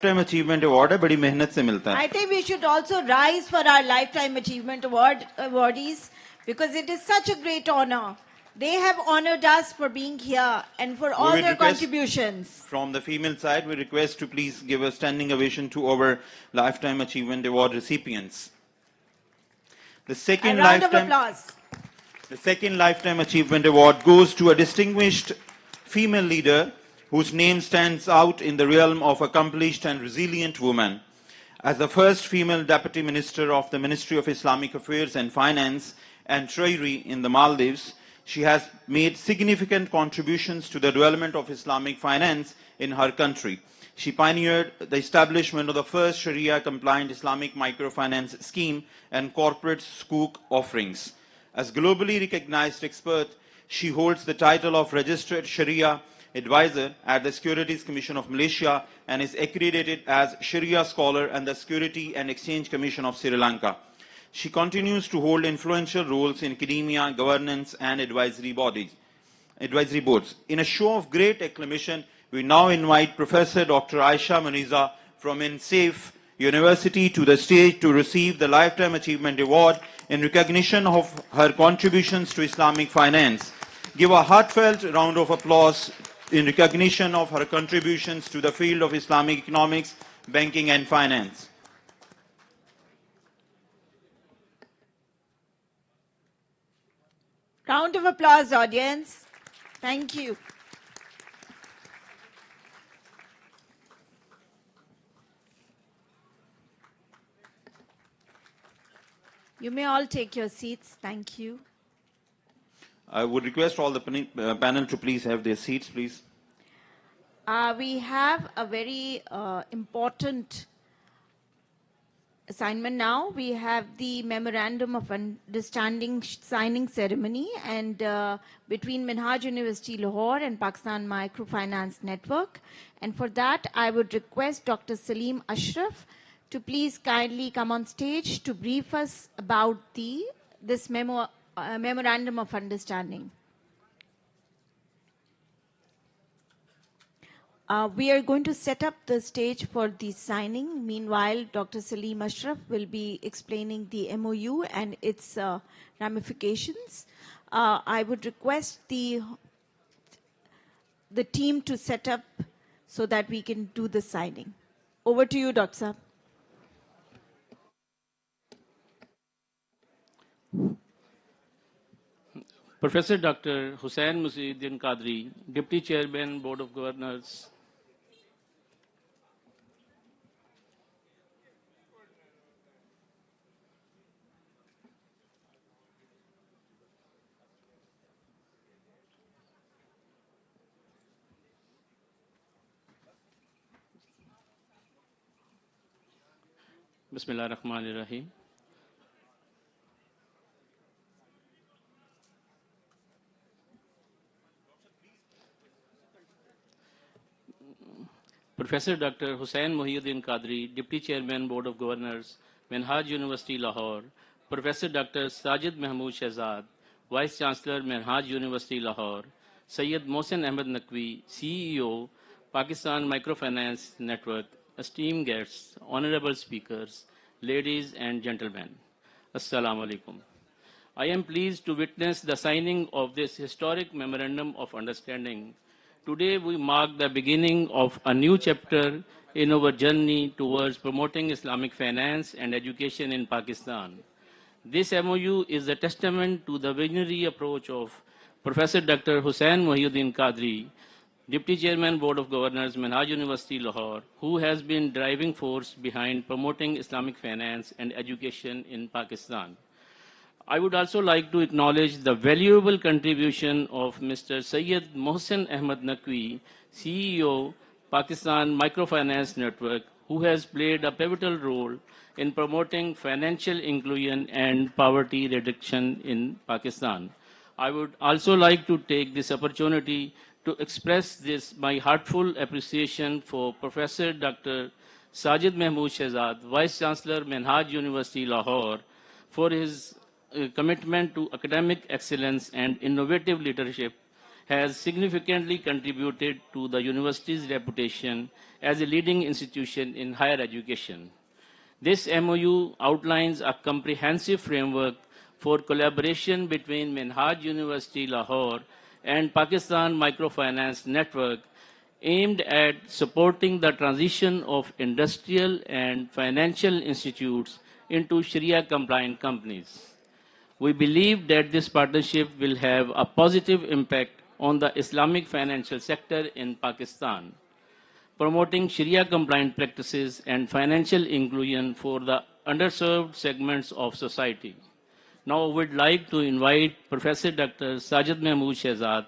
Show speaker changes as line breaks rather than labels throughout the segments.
Lifetime Achievement Award है, बड़ी मेहनत से मिलता है.
I think we should also rise for our Lifetime Achievement awardees because it is such a great honor. They have honored us for being here and for all their contributions.
From the female side, we request to please give a standing ovation to our Lifetime Achievement Award recipients. The second Lifetime Achievement Award goes to a distinguished female leader whose name stands out in the realm of accomplished and resilient woman. As the first female Deputy Minister of the Ministry of Islamic Affairs and Finance and Treasury in the Maldives, she has made significant contributions to the development of Islamic finance in her country. She pioneered the establishment of the first Sharia-compliant Islamic microfinance scheme and corporate sukuk offerings. As globally recognized expert, she holds the title of Registered Sharia Advisor at the Securities Commission of Malaysia and is accredited as Sharia Scholar and the Security and Exchange Commission of Sri Lanka. She continues to hold influential roles in academia, governance, and advisory boards. In a show of great acclamation, we now invite Professor Dr. Aisha Muniza from MinhajUniversity University to the stage to receive the Lifetime Achievement Award in recognition of her contributions to Islamic finance. Give a heartfelt round of applause in recognition of her contributions to the field of Islamic economics, banking, and finance.
Round of applause, audience. Thank you. You may all take your seats. Thank you.
I would request all the panel to please have their seats, please.
We have a very important assignment now. We have the Memorandum of Understanding signing ceremony and between Minhaj University Lahore and Pakistan Microfinance Network. And for that, I would request Dr. Salim Ashraf to please kindly come on stage to brief us about this Memorandum of Understanding. We are going to set up the stage for the signing. Meanwhile, Dr. Salim Ashraf will be explaining the MOU and its ramifications. I would request the team to set up so that we can do the signing. Over to you, Dr. Saab.
Professor Dr. Hussain Muhyiddin Qadri, Deputy Chairman, Board of Governors. Bismillah ar-Rahman ar-Rahim. Professor Dr. Hussain Muhyiddin Qadri, Deputy Chairman, Board of Governors, Minhaj University Lahore. Professor Dr. Sajid Mahmood Shehzad, Vice Chancellor, Minhaj University Lahore. Sayyid Mohsen Ahmed Naqvi, CEO, Pakistan Microfinance Network. Esteemed guests, honorable speakers, ladies and gentlemen, Assalamu alaikum. I am pleased to witness the signing of this historic Memorandum of Understanding. Today we mark the beginning of a new chapter in our journey towards promoting Islamic finance and education in Pakistan. This MOU is a testament to the visionary approach of Professor Dr. Hussain Muhyiddin Qadri, Deputy Chairman, Board of Governors, Minhaj University Lahore, who has been driving force behind promoting Islamic finance and education in Pakistan. I would also like to acknowledge the valuable contribution of Mr. Sayyid Mohsen Ahmed Naqvi, CEO, Pakistan Microfinance Network, who has played a pivotal role in promoting financial inclusion and poverty reduction in Pakistan. I would also like to take this opportunity to express my heartfelt appreciation for Professor Dr. Sajid Mahmood Shehzad, Vice Chancellor, Minhaj University Lahore, for his commitment to academic excellence and innovative leadership has significantly contributed to the university's reputation as a leading institution in higher education. This MOU outlines a comprehensive framework for collaboration between Minhaj University Lahore and Pakistan Microfinance Network aimed at supporting the transition of industrial and financial institutes into Sharia-compliant companies. We believe that this partnership will have a positive impact on the Islamic financial sector in Pakistan, promoting Sharia-compliant practices and financial inclusion for the underserved segments of society. Now, I would like to invite Professor Dr. Sajid Mahmood Shehzad,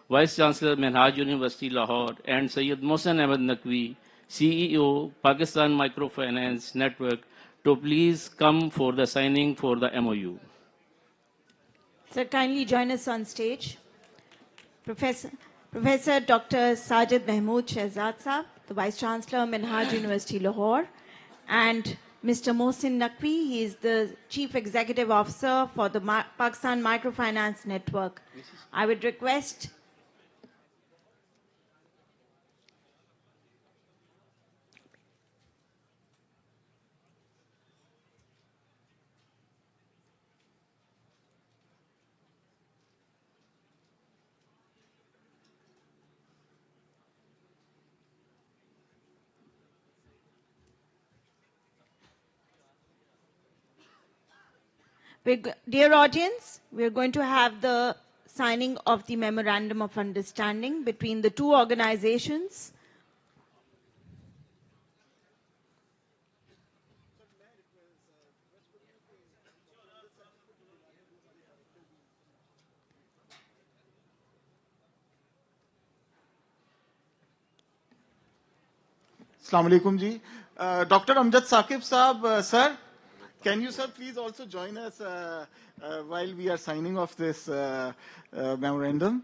Vice Chancellor, Minhaj University Lahore, and Sayyid Mohsen Ahmed Naqvi, CEO, Pakistan Microfinance Network, to please come for the signing for the MOU.
Sir, kindly join us on stage. Professor Dr. Sajid Mahmood Shehzad Sahab, the Vice Chancellor, Minhaj University Lahore, and Mr. Mohsen Naqvi, he is the Chief Executive Officer for the Pakistan Microfinance Network. I would request dear audience, we are going to have the signing of the Memorandum of Understanding between the two organizations.
Assalamu alaikum ji. Dr. Amjad Saqib Saab, sir, can you, sir, please also join us while we are signing off this memorandum?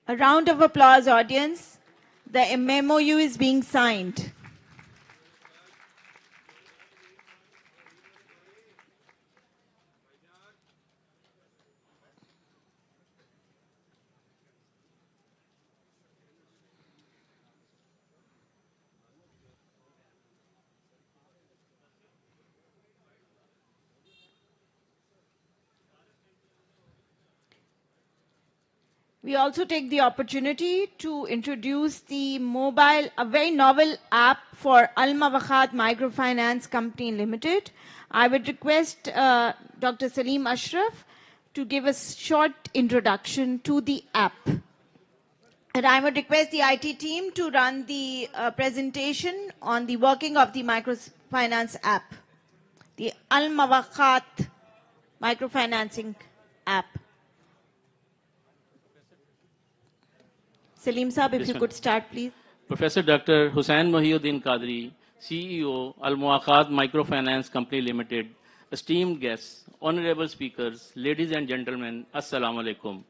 A round of applause, audience. The MOU is being signed. We also take the opportunity to introduce the a very novel app for Al-Mawakhat Microfinance Company Limited. I would request Dr. Salim Ashraf to give a short introduction to the app. And I would request the IT team to run the presentation on the working of the microfinance app, the Al-Mawakhat Microfinancing app. Salim Saab, if you could start, please.
Professor Dr. Hussain Mohiuddin Qadri, CEO, Al-Muwakhat Microfinance Company Limited, esteemed guests, honorable speakers, ladies and gentlemen, Assalamu alaikum.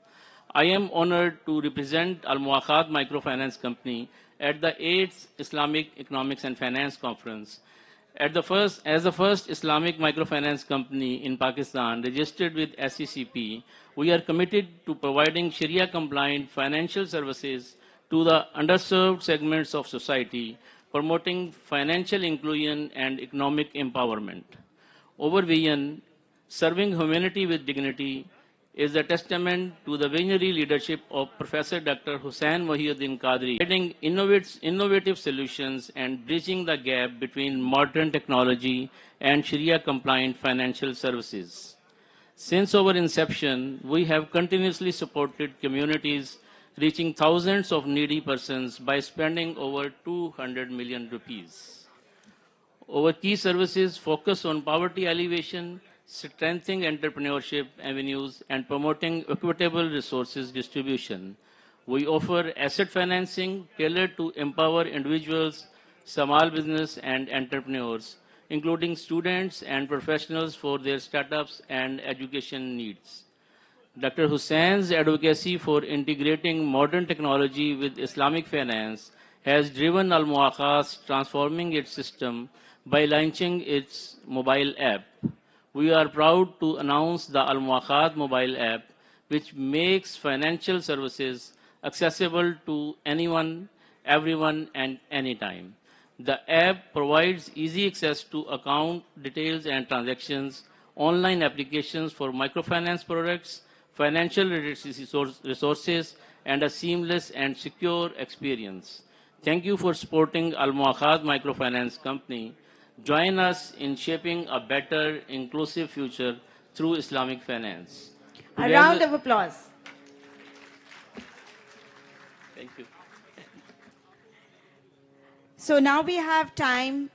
I am honored to represent Al-Muwakhat Microfinance Company at the 8th Islamic Economics and Finance Conference. As the first Islamic microfinance company in Pakistan registered with SECP, we are committed to providing Sharia-compliant financial services to the underserved segments of society, promoting financial inclusion and economic empowerment. Our vision, serving humanity with dignity, is a testament to the visionary leadership of Professor Dr. Hussain Mohiuddin Qadri, providing innovative solutions and bridging the gap between modern technology and Sharia-compliant financial services. Since our inception, we have continuously supported communities reaching thousands of needy persons by spending over 200 million rupees. Our key services focus on poverty alleviation, strengthening entrepreneurship avenues, and promoting equitable resources distribution. We offer asset financing tailored to empower individuals, small business, and entrepreneurs, including students and professionals for their startups and education needs. Dr. Hussein's advocacy for integrating modern technology with Islamic finance has driven Al Muakhas transforming its system by launching its mobile app. We are proud to announce the Al Muakhas mobile app, which makes financial services accessible to anyone, everyone, and anytime. The app provides easy access to account details and transactions, online applications for microfinance products, financial resources, and a seamless and secure experience. Thank you for supporting Al Muakhaz Microfinance Company. Join us in shaping a better, inclusive future through Islamic finance.
A round of applause.
Thank you.
So now we have time.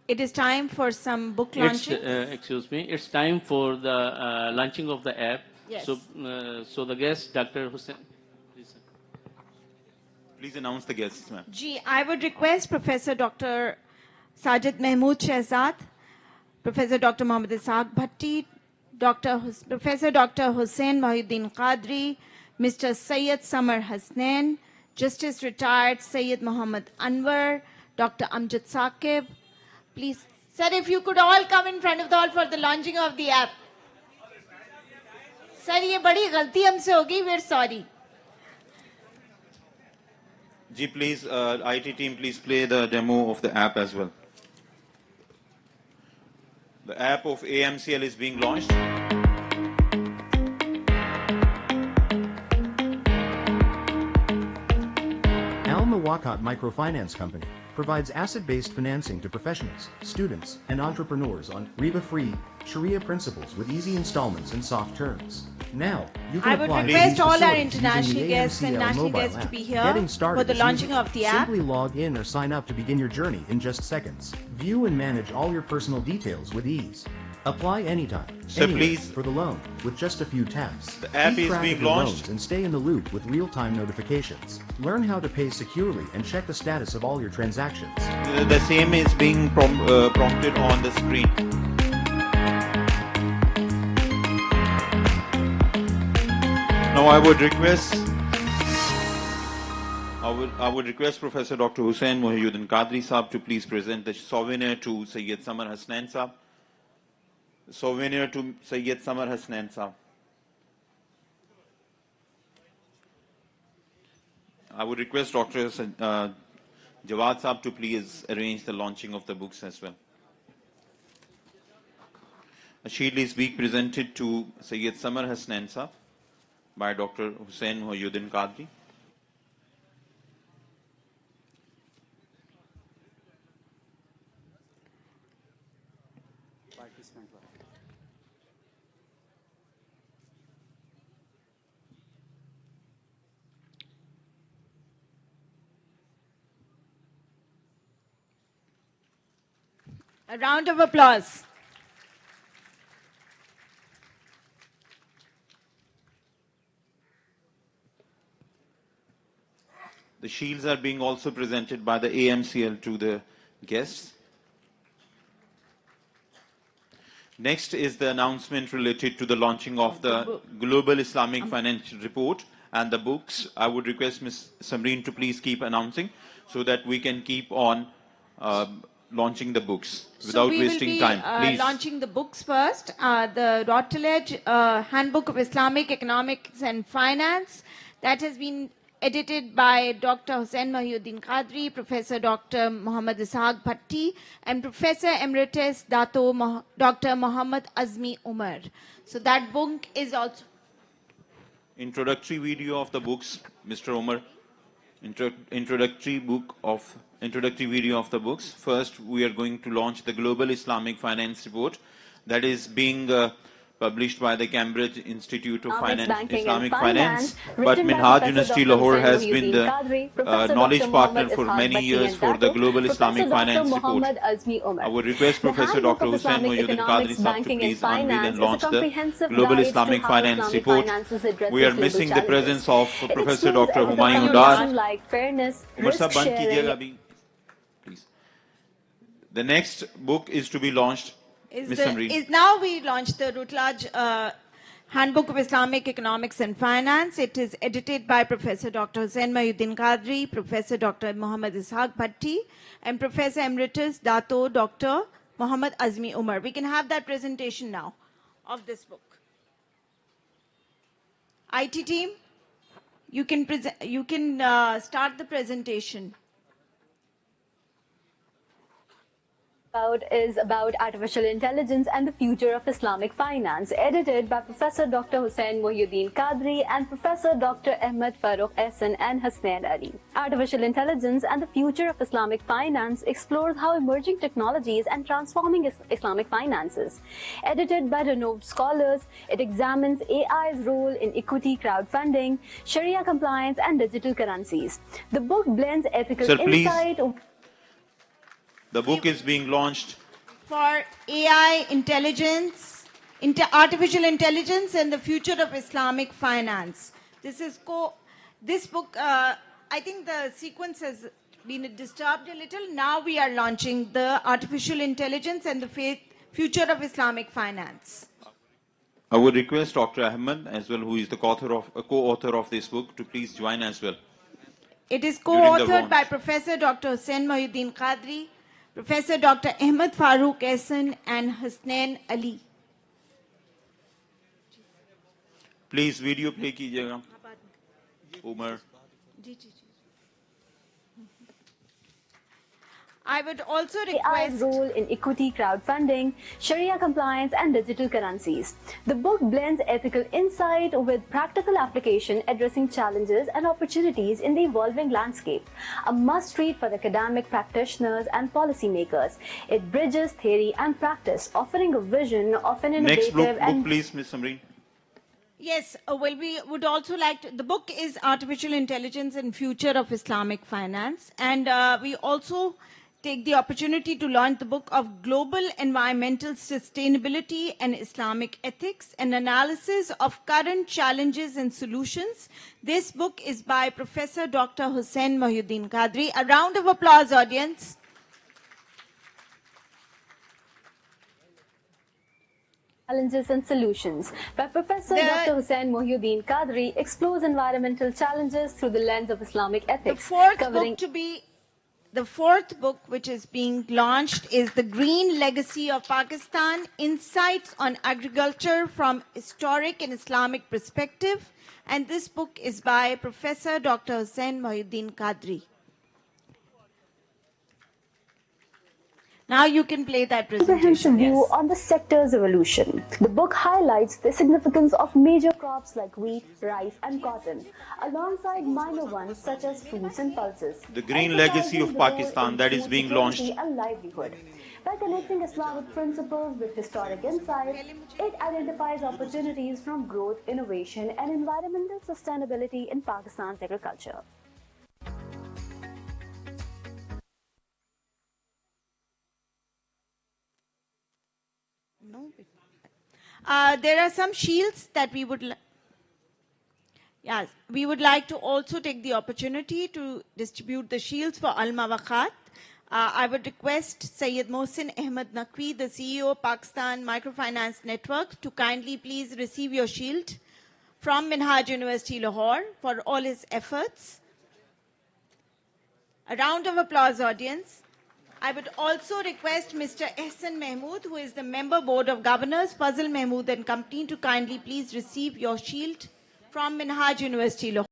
It is time for some book launching.
Excuse me. It's time for the launching of the app.
Yes.
So the guest, Dr. Hussain.
Please announce the guests, ma'am.
I would request Professor Dr. Sajid Mahmood Shehzad, Professor Dr. Mohammad Ishaq Bhatti, Professor Dr. Hussain Mohiuddin Qadri, Mr. Sayyid Samar Hasnain, Justice Retired Sayyid Muhammad Anwar, Dr. Amjad Saqib. Please, sir, if you could all come in front of the hall for the launching of the app. Sir, ये बड़ी गलती हमसे होगी. We're sorry.
Ji, please, IT team, please play the demo of the app as well. The app of AMCL is being launched.
Al Muwaqqat Microfinance Company provides asset-based financing to professionals, students, and entrepreneurs on riba-free Sharia principles with easy installments and soft terms. Now, you can
I would
apply
request all our
facilities using
international
the
guests and
AMCL
national
mobile
guests to
app.
be here
Getting started
for the
is
launching
easy.
of the app.
Simply log in or sign up to begin your journey in just seconds. View and manage all your personal details with ease. Apply anytime,
So
anywhere,
please-
for the loan with just a few taps.
The app
Keep
is
track
being
of your
launched.
loans and stay in the loop with real-time notifications. Learn how to pay securely and check the status of all your transactions.
The same is being prompted on the screen. Now I would request Professor Dr. Hussain Mohiuddin Qadri Saab to please present the souvenir to Sayyid Samar Hasnain Saab. Souvenir to Sayyid Samar Hasnain Saab. I would request Dr. Jawad Saab to please arrange the launching of the books as well. A shield is being presented to Sayyid Samar Hasnain Saab by Dr. Hussain Mohiuddin Qadri.
A round of applause.
The shields are being also presented by the AMCL to the guests. Next is the announcement related to the launching of the Global Islamic Financial Report and the books. I would request Ms. Samreen to please keep announcing so that we can keep on launching the books without wasting time.
So we will be launching the books first. The Routledge Handbook of Islamic Economics and Finance, that has been edited by Dr. Hussain Mohiuddin Qadri, Professor Dr. Muhammad Ishaq Bhatti, and Professor Emeritus Dr. Muhammad Azmi Umar. So that book is also...
Introductory video of the books, Mr. Umar. Introductory video of the books. First, we are going to launch the Global Islamic Finance Report that is being published by the Cambridge Institute of Islamic Finance. But Minhaj University Lahore has been the knowledge partner for many years for the Global Islamic Finance Report. I would request Professor Dr. Hussain Mohiuddin Qadri Sahab to please unveil and launch the Global Islamic Finance Report. We are missing the presence of Professor Dr. Humayun Dar.
Like fairness,
Umar Sahab, band kijiyega abhi, please. The next book is to be launched. Ms. Samreen.
Now we launched the Routledge Handbook of Islamic Economics and Finance. It is edited by Professor Dr. Hussain Mohyuddin Qadri, Professor Dr. Muhammad Ishaq Bhatti, and Professor Emeritus Dato Dr. Muhammad Azmi Umar. We can have that presentation now of this book. IT team, you can start the presentation.
Is about artificial intelligence and the future of Islamic finance, edited by Professor Dr. Hussain Mohyuddin Qadri and Professor Dr. Ahmed Farooq Ehsan and Hasnain Ali. Artificial intelligence and the future of Islamic finance explores how emerging technologies and transforming Islamic finances. Edited by renowned scholars, it examines AI's role in equity crowdfunding, Sharia compliance, and digital currencies. The book blends ethical insight.
The book is being launched
for AI intelligence, artificial intelligence and the future of Islamic finance. This book, I think the sequence has been disturbed a little. Now we are launching the artificial intelligence and the future of Islamic finance.
I would request Dr. Ahmed as well, who is the co-author of this book, to please join as well.
It is co-authored by Professor Dr. Hussain Mohyuddin Qadri, Professor Dr. Ahmed Farooq Ehsan, and Hasnain Ali.
Please video play कीजिएगा. Umar.
I would also request
AI's role in equity crowdfunding, Sharia compliance, and digital currencies. The book blends ethical insight with practical application, addressing challenges and opportunities in the evolving landscape. A must-read for academic practitioners and policymakers. It bridges theory and practice, offering a vision of an innovative
Next book, please, Ms. Samreen.
Yes, well, we would also like to, the book is Artificial Intelligence and Future of Islamic Finance, and we also take the opportunity to launch the book of Global Environmental Sustainability and Islamic Ethics, an analysis of current challenges and solutions. This book is by Professor Dr. Hussain Mohyuddin Qadri. A round of applause, audience.
Challenges and Solutions by Professor Dr. Hussain Mohyuddin Qadri explores environmental challenges through the lens of Islamic ethics.
The fourth book which is being launched is The Green Legacy of Pakistan, Insights on Agriculture from Historic and Islamic Perspective. And this book is by Professor Dr. Hussain Mohyuddin Qadri. Now you can play that presentation.
Comprehensive view on the sector's evolution. The book highlights the significance of major crops like wheat, rice, and cotton, alongside minor ones such as fruits and pulses.
The Green Legacy of Pakistan, that is being launched.
And livelihood. By connecting Islamic principles with historic insight, it identifies opportunities from growth, innovation, and environmental sustainability in Pakistan's agriculture.
No. There are some shields that we would like to also take the opportunity to distribute the shields for Al-Mawaqat. I would request Sayyid Mohsin Ahmed Naqvi, the CEO of Pakistan Microfinance Network, to kindly please receive your shield from Minhaj University Lahore for all his efforts. A round of applause, audience. I would also request Mr. Ehsan Mahmood, who is the member board of governors, Fazl Mahmood and company, to kindly please receive your shield from Minhaj University Lahore.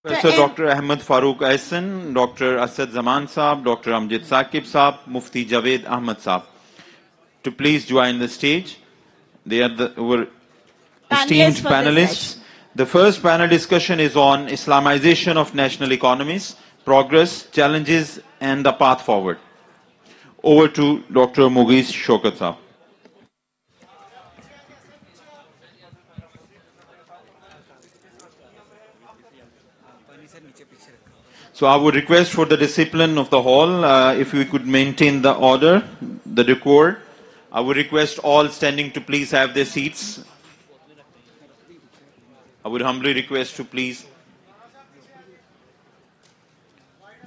Professor Dr. Ahmed Farooq Ahsan, Dr. Asad Zaman Saab, Dr. Amjad Saqib Saab, Mufti Javed Ahmed Saab, to please join the stage. They are our esteemed panelists. The first panel discussion is on Islamization of national economies, progress, challenges, and the path forward. Over to Dr. Mughis Shaukat Saab. So I would request for the discipline of the hall, if we could maintain the order, the decor. I would request all standing to please have their seats. I would humbly request to please.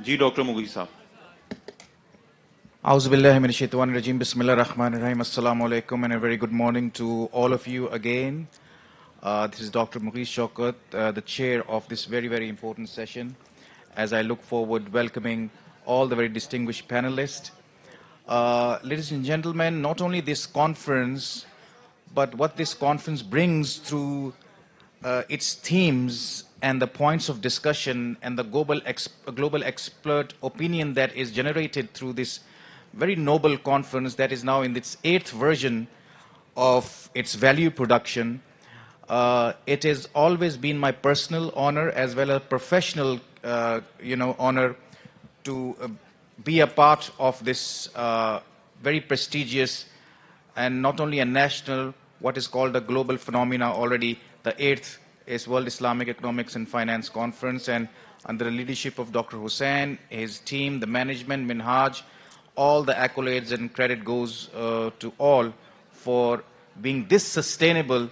Ji, Dr. Mughis Saab.
Auzubillahi minash shaitanir rajim. Bismillahir Rahmanir Rahim. Assalamu alaikum and a very good morning to all of you again. This is Dr. Mughis Shaukat, the chair of this very, very important session. As I look forward welcoming all the very distinguished panelists. Ladies and gentlemen, not only this conference, but what this conference brings through its themes and the points of discussion and the global expert opinion that is generated through this very noble conference that is now in its 8th version of its value production. It has always been my personal honor as well as professional honor to be a part of this very prestigious and not only a national, what is called a global phenomena already. The 8th is World Islamic Economics and Finance Conference, and under the leadership of Dr. Hussain, his team, the management, Minhaj, all the accolades and credit goes to all for being this sustainable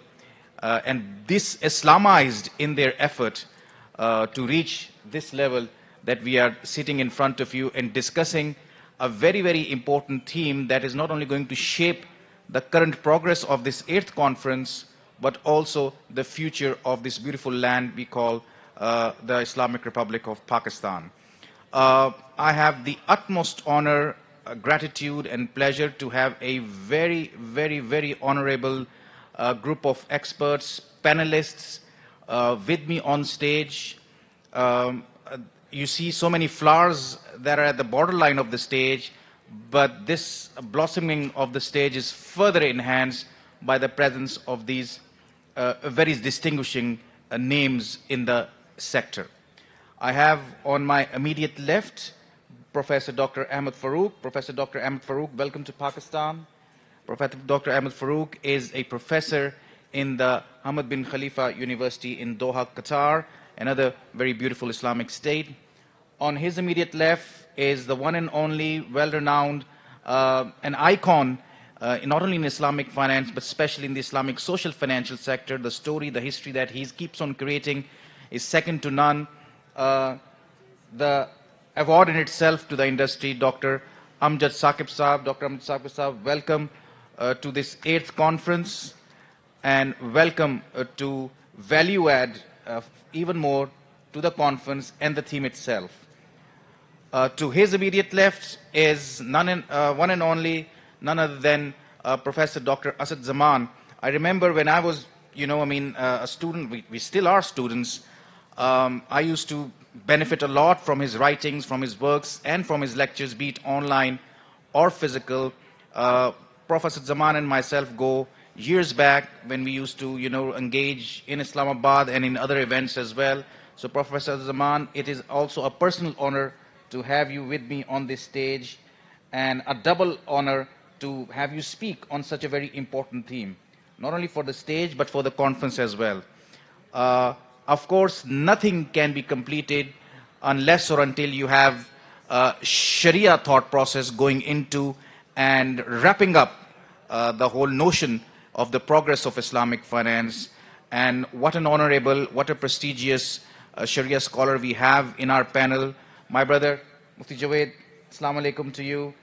and this Islamized in their effort to reach this level that we are sitting in front of you and discussing a very, very important theme that is not only going to shape the current progress of this 8th conference, but also the future of this beautiful land we call the Islamic Republic of Pakistan. I have the utmost honor, gratitude and pleasure to have a very, very, very honorable group of experts, panelists with me on stage. You see so many flowers that are at the borderline of the stage, but this blossoming of the stage is further enhanced by the presence of these very distinguishing names in the sector. I have on my immediate left Professor Dr. Ahmed Farooq. Professor Dr. Ahmed Farooq, welcome to Pakistan. Professor Dr. Ahmed Farooq is a professor in the Hamad bin Khalifa University in Doha, Qatar, another very beautiful Islamic state. On his immediate left is the one and only well-renowned, an icon, not only in Islamic finance, but especially in the Islamic social financial sector. The story, the history that he keeps on creating is second to none. The award in itself to the industry, Dr. Amjad Saqib Saab. Dr. Amjad Saqib Saab, welcome to this 8th conference and welcome to value add even more to the conference and the theme itself. To his immediate left is one and only, none other than Professor Dr. Asad Zaman. I remember when I was, a student, we still are students, I used to benefit a lot from his writings, from his works, and from his lectures, be it online or physical. Professor Zaman and myself go years back when we used to, engage in Islamabad and in other events as well. So Professor Zaman, it is also a personal honor to have you with me on this stage and a double honor to have you speak on such a very important theme, not only for the stage, but for the conference as well. Of course, nothing can be completed unless or until you have Sharia thought process going into and wrapping up the whole notion of the progress of Islamic finance. And what an honorable, what a prestigious Sharia scholar we have in our panel. My brother, Mufti Javed, Assalamu alaikum to you.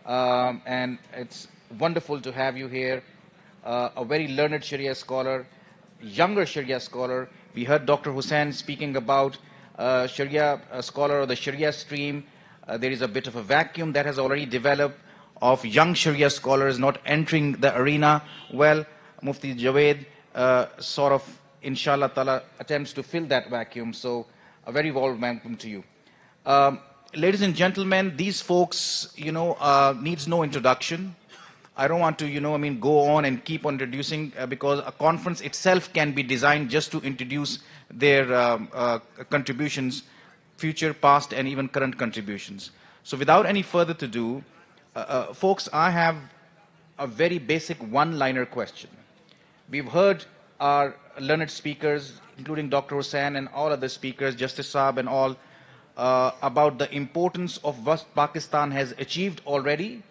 And it's wonderful to have you here. A very learned Sharia scholar, younger Sharia scholar. We heard Dr. Hussain speaking about Sharia scholar or the Sharia stream. There is a bit of a vacuum that has already developed of young Sharia scholars not entering the arena. Well, Mufti Javed sort of, inshallah ta'ala, attempts to fill that vacuum. So A very warm welcome to you. Ladies and gentlemen, these folks, needs no introduction. I don't want to, go on and keep on introducing because a conference itself can be designed just to introduce their contributions, future, past, and even current contributions. So without any further to do, folks, I have a very basic one-liner question. We've heard our learned speakers, including Dr. Hussain and all other speakers, Justice Saab and all, about the importance of what Pakistan has achieved already,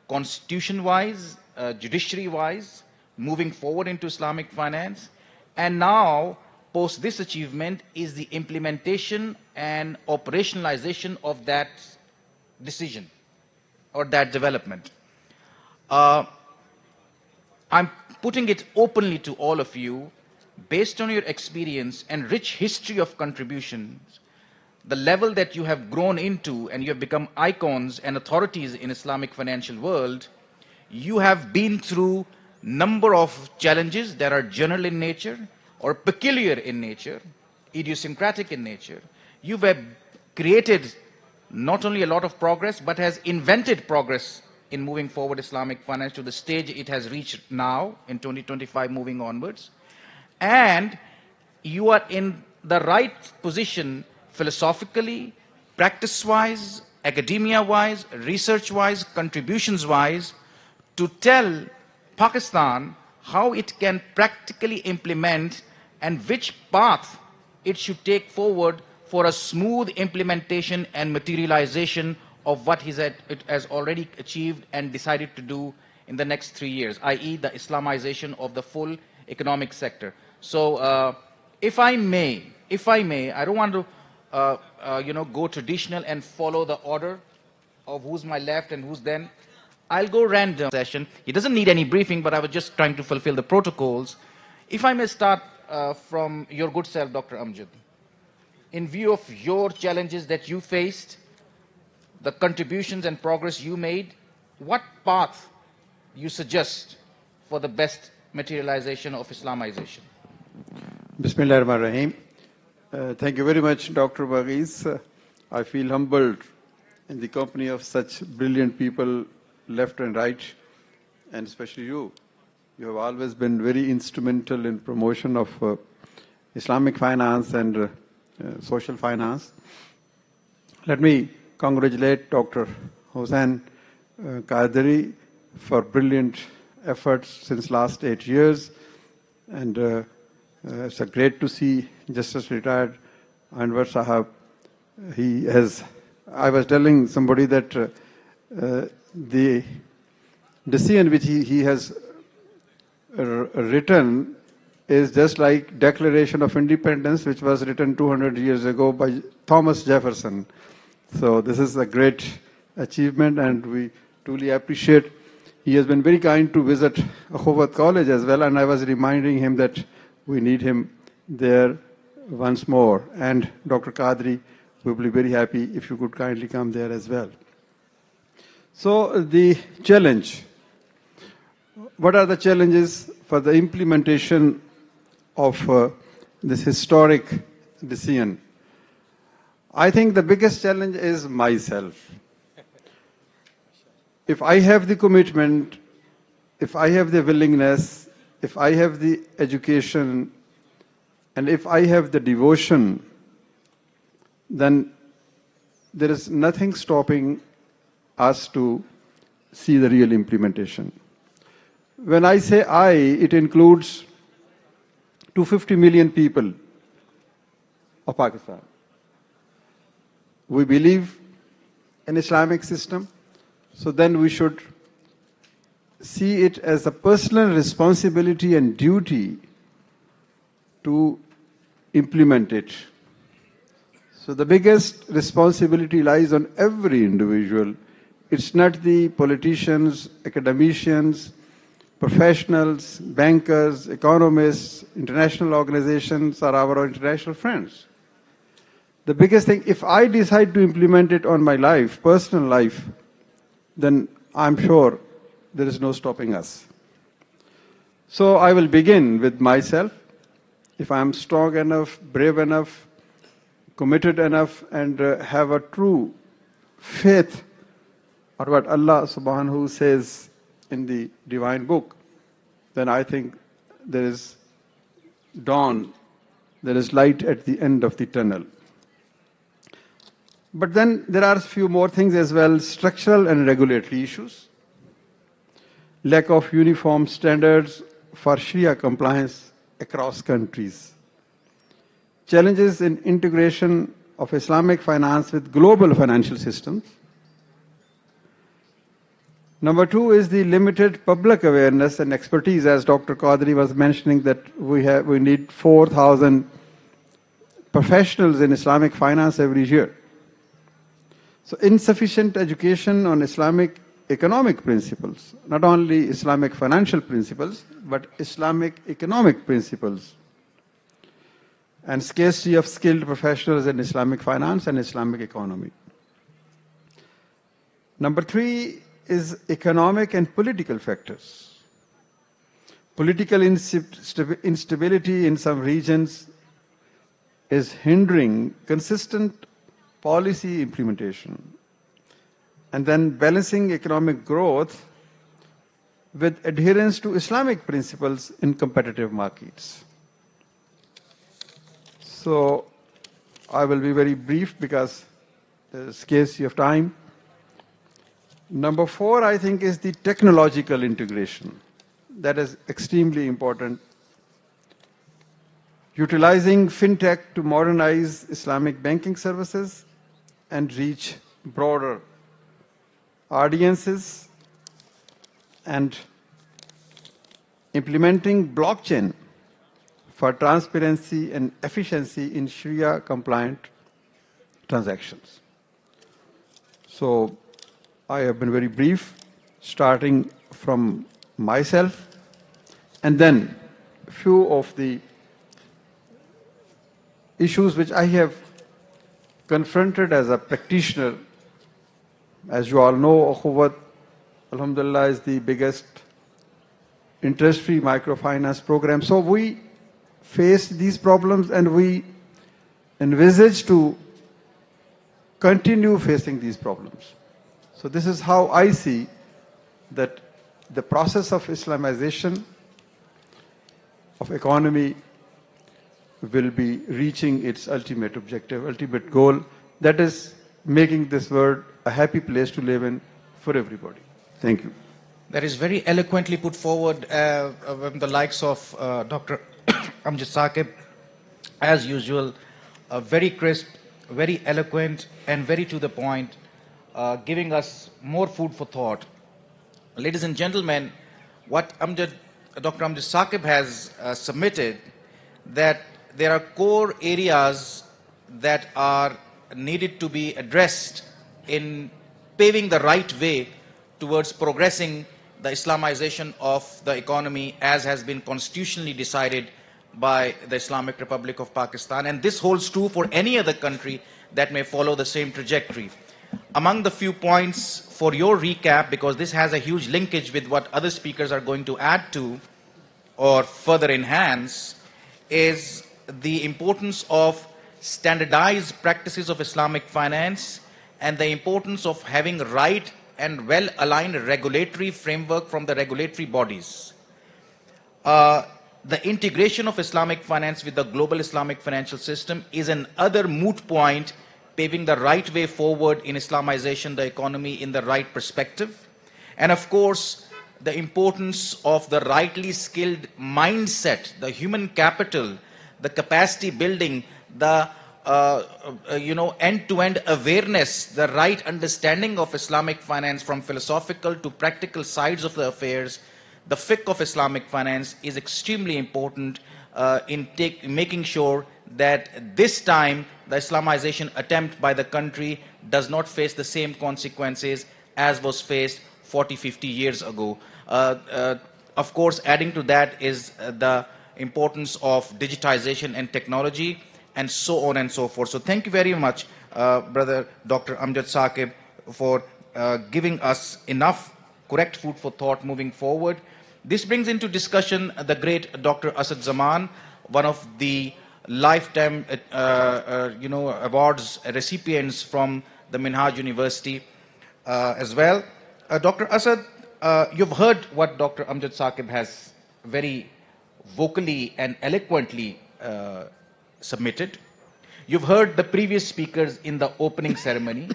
constitution-wise, judiciary-wise, moving forward into Islamic finance. And now, post this achievement, is the implementation and operationalization of that decision or that development. I'm putting it openly to all of you, based on your experience and rich history of contributions, the level that you have grown into and you have become icons and authorities in Islamic financial world, you have been through number of challenges that are general in nature or peculiar in nature, idiosyncratic in nature. You have created not only a lot of progress, but has invented progress in moving forward Islamic finance to the stage it has reached now in 2025 moving onwards. And you are in the right position philosophically, practice-wise, academia-wise, research-wise, contributions-wise, to tell Pakistan how it can practically implement and which path it should take forward for a smooth implementation and materialization of what it has already achieved and decided to do in the next 3 years, i.e. the Islamization of the full economic sector. So if I may, I don't want to go traditional and follow the order of who's my left and who's then. I'll go random session. He doesn't need any briefing, but I was just trying to fulfill the protocols. If I may start from your good self, Dr. Amjad. In view of your challenges that you faced, the contributions and progress you made, what path you suggest for the best materialization of Islamization?
Bismillahirrahmanirrahim. Thank you very much, Dr. Bagis. I feel humbled in the company of such brilliant people, left and right, and especially you. You have always been very instrumental in promotion of Islamic finance and social finance. Let me congratulate Dr. Hussain Qadri for brilliant efforts since last 8 years. And it's great to see Justice Retired Anwar Sahab. I was telling somebody that the decision which he has written is just like Declaration of Independence, which was written 200 years ago by Thomas Jefferson. So this is a great achievement, and we truly appreciate. He has been very kind to visit Akhuwat College as well, and I was reminding him that we need him there once more. And Dr. Qadri, we will be very happy if you could kindly come there as well. So the challenge. What are the challenges for the implementation of this historic decision? I think the biggest challenge is myself. If I have the commitment, if I have the willingness, if I have the education, and if I have the devotion, then there is nothing stopping us to see the real implementation. When I say I, it includes 250 million people of Pakistan. We believe in Islamic system, so then we should see it as a personal responsibility and duty to implement it. So the biggest responsibility lies on every individual. It's not the politicians, academicians, professionals, bankers, economists, international organizations, or our international friends. The biggest thing, if I decide to implement it on my life, personal life, then I'm sure there is no stopping us. So I will begin with myself. If I'm strong enough, brave enough, committed enough and have a true faith or what Allah subhanahu says in the divine book, then I think there is dawn, there is light at the end of the tunnel. But then there are a few more things as well, structural and regulatory issues, lack of uniform standards for Sharia compliance across countries, challenges in integration of Islamic finance with global financial systems. Number two is the limited public awareness and expertise, as Dr. Qadri was mentioning, that we need 4,000 professionals in Islamic finance every year. So insufficient education on Islamic economic principles, not only Islamic financial principles, but Islamic economic principles, and scarcity of skilled professionals in Islamic finance and Islamic economy. Number three is economic and political factors. Political instability in some regions is hindering consistent policy implementation, and then balancing economic growth with adherence to Islamic principles in competitive markets. So I will be very brief because there is scarcity of time. Number four, I think, is the technological integration. That is extremely important. Utilizing fintech to modernize Islamic banking services and reach broader audiences, and implementing blockchain for transparency and efficiency in Sharia compliant transactions. So I have been very brief, starting from myself, and then a few of the issues which I have confronted as a practitioner. As you all know, Ukhuwat, alhamdulillah, is the biggest interest-free microfinance program. So we face these problems and we envisage to continue facing these problems. So this is how I see that the process of Islamization of economy will be reaching its ultimate objective, ultimate goal, that is making this world a happy place to live in for everybody. Thank you.
That is very eloquently put forward from the likes of Dr. Amjad Saqib, as usual, very crisp, very eloquent, and very to the point, giving us more food for thought. Ladies and gentlemen, what Dr. Amjad Saqib has submitted, that there are core areas that are needed to be addressed in paving the right way towards progressing the Islamization of the economy as has been constitutionally decided by the Islamic Republic of Pakistan, and this holds true for any other country that may follow the same trajectory. Among the few points for your recap, because this has a huge linkage with what other speakers are going to add to or further enhance, is the importance of standardized practices of Islamic finance and the importance of having right and well-aligned regulatory framework from the regulatory bodies. The integration of Islamic finance with the global Islamic financial system is another moot point, paving the right way forward in Islamization, the economy in the right perspective. And of course, the importance of the rightly skilled mindset, the human capital, the capacity building, the end-to-end awareness, the right understanding of Islamic finance from philosophical to practical sides of the affairs. The fiqh of Islamic finance is extremely important in making sure that this time the Islamization attempt by the country does not face the same consequences as was faced 40, 50 years ago. Of course, adding to that is the importance of digitization and technology, and so on and so forth. So thank you very much, Brother Dr. Amjad Saqib, for giving us enough correct food for thought moving forward. This brings into discussion the great Dr. Asad Zaman, one of the lifetime awards recipients from the Minhaj University as well. Dr. Asad, you've heard what Dr. Amjad Saqib has very vocally and eloquently submitted. You've heard the previous speakers in the opening ceremony.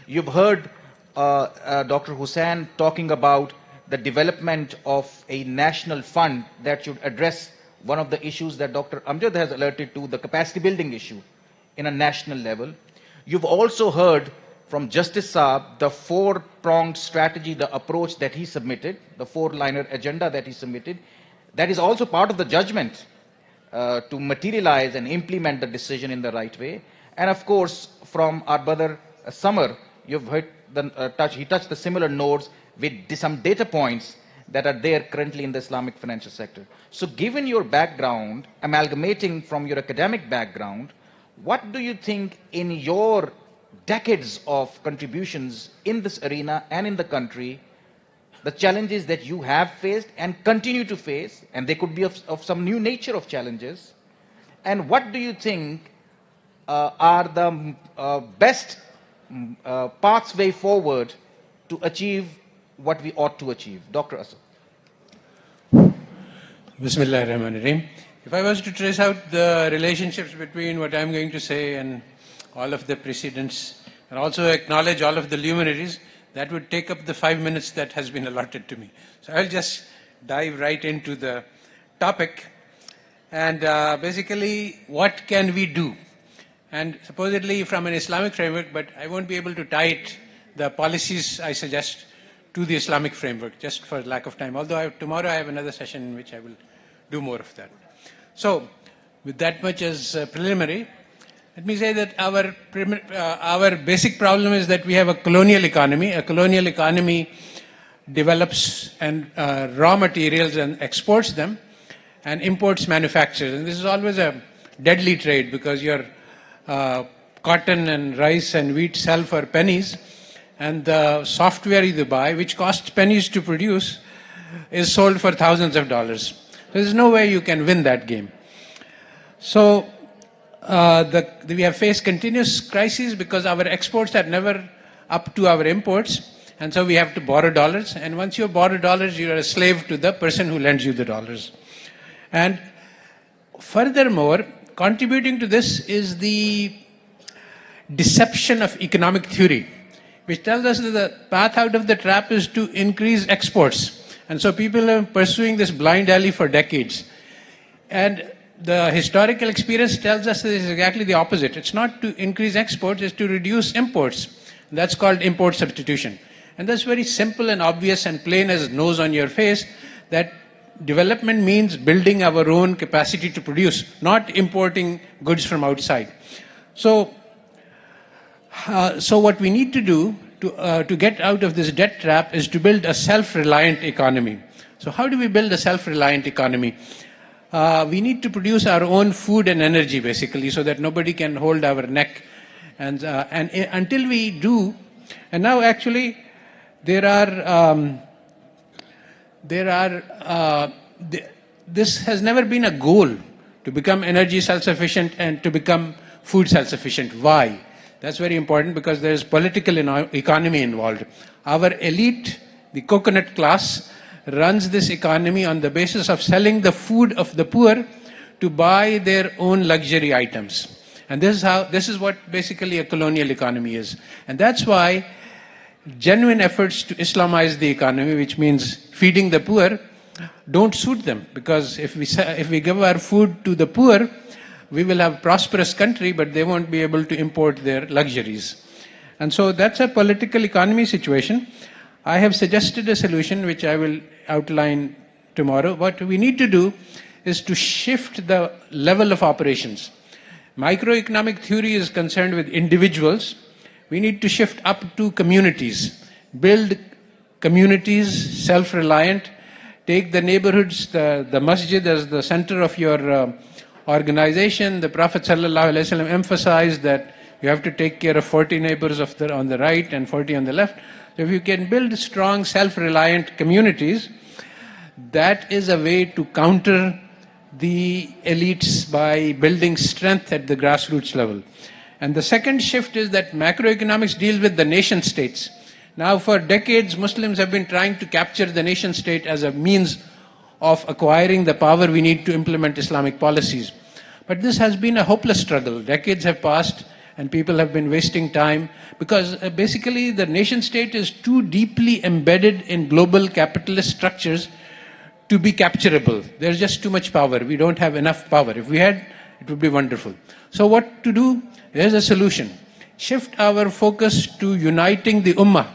You've heard Dr. Hussain talking about the development of a national fund that should address one of the issues that Dr. Amjad has alerted to, the capacity building issue in a national level. You've also heard from Justice Saab the four-pronged strategy, the approach that he submitted, the four-liner agenda that he submitted. That is also part of the judgment to materialize and implement the decision in the right way. And of course, from our brother Samar, you've heard he touched the similar notes with some data points that are there currently in the Islamic financial sector. So given your background, amalgamating from your academic background, what do you think in your decades of contributions in this arena and in the country, the challenges that you have faced and continue to face, and they could be of some new nature of challenges, and what do you think are the best pathway forward to achieve what we ought to achieve? Dr. Asad.
Bismillah ar-Rahman ar-Rahim. If I was to trace out the relationships between what I'm going to say and all of the precedents, and also acknowledge all of the luminaries, that would take up the 5 minutes that has been allotted to me. So I'll just dive right into the topic. And basically, what can we do? And supposedly from an Islamic framework, but I won't be able to tie the policies I suggest to the Islamic framework, just for lack of time. Although tomorrow I have another session in which I will do more of that. So, with that much as preliminary, let me say that our basic problem is that we have a colonial economy. A colonial economy develops and raw materials and exports them, and imports manufactures. And this is always a deadly trade, because your cotton and rice and wheat sell for pennies, and the software you buy, which costs pennies to produce, is sold for thousands of dollars. There's no way you can win that game. So we have faced continuous crises because our exports are never up to our imports, and so we have to borrow dollars. And once you borrow dollars, you are a slave to the person who lends you the dollars. And furthermore, contributing to this is the deception of economic theory, which tells us that the path out of the trap is to increase exports. And so people are pursuing this blind alley for decades. And the historical experience tells us that it's exactly the opposite. It's not to increase exports, it's to reduce imports. That's called import substitution. And that's very simple and obvious and plain as nose on your face, that development means building our own capacity to produce, not importing goods from outside. So what we need to do to get out of this debt trap is to build a self-reliant economy. So how do we build a self-reliant economy? We need to produce our own food and energy, basically, so that nobody can hold our neck. And until we do, and now actually this has never been a goal to become energy self-sufficient and to become food self-sufficient. Why? That's very important, because there is political economy involved. Our elite, the coconut class, runs this economy on the basis of selling the food of the poor to buy their own luxury items. And this is what basically a colonial economy is. And that's why genuine efforts to Islamize the economy, which means feeding the poor, don't suit them. Because if we give our food to the poor, we will have a prosperous country, but they won't be able to import their luxuries. And so that's a political economy situation. I have suggested a solution which I will outline tomorrow. What we need to do is to shift the level of operations. Microeconomic theory is concerned with individuals. We need to shift up to communities. Build communities, self-reliant. Take the neighborhoods, the masjid as the center of your organization. The Prophet ﷺ emphasized that you have to take care of 40 neighbors on the right and 40 on the left. So if you can build strong self-reliant communities, that is a way to counter the elites by building strength at the grassroots level. And the second shift is that macroeconomics deals with the nation states. Now, for decades, Muslims have been trying to capture the nation state as a means of acquiring the power we need to implement Islamic policies. But this has been a hopeless struggle. Decades have passed and people have been wasting time because basically the nation state is too deeply embedded in global capitalist structures to be capturable. There's just too much power. We don't have enough power. If we had, it would be wonderful. So what to do? There's a solution. Shift our focus to uniting the ummah.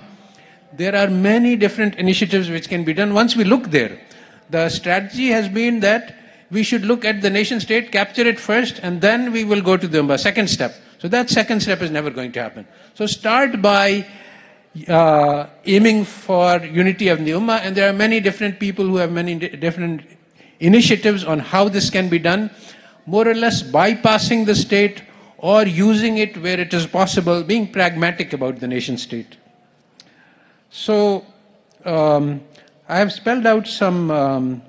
There are many different initiatives which can be done once we look there. The strategy has been that we should look at the nation state, capture it first, and then we will go to the ummah, second step. So that second step is never going to happen. So start by aiming for unity of the ummah, and there are many different people who have many different initiatives on how this can be done, more or less bypassing the state or using it where it is possible, being pragmatic about the nation state. So I have spelled out some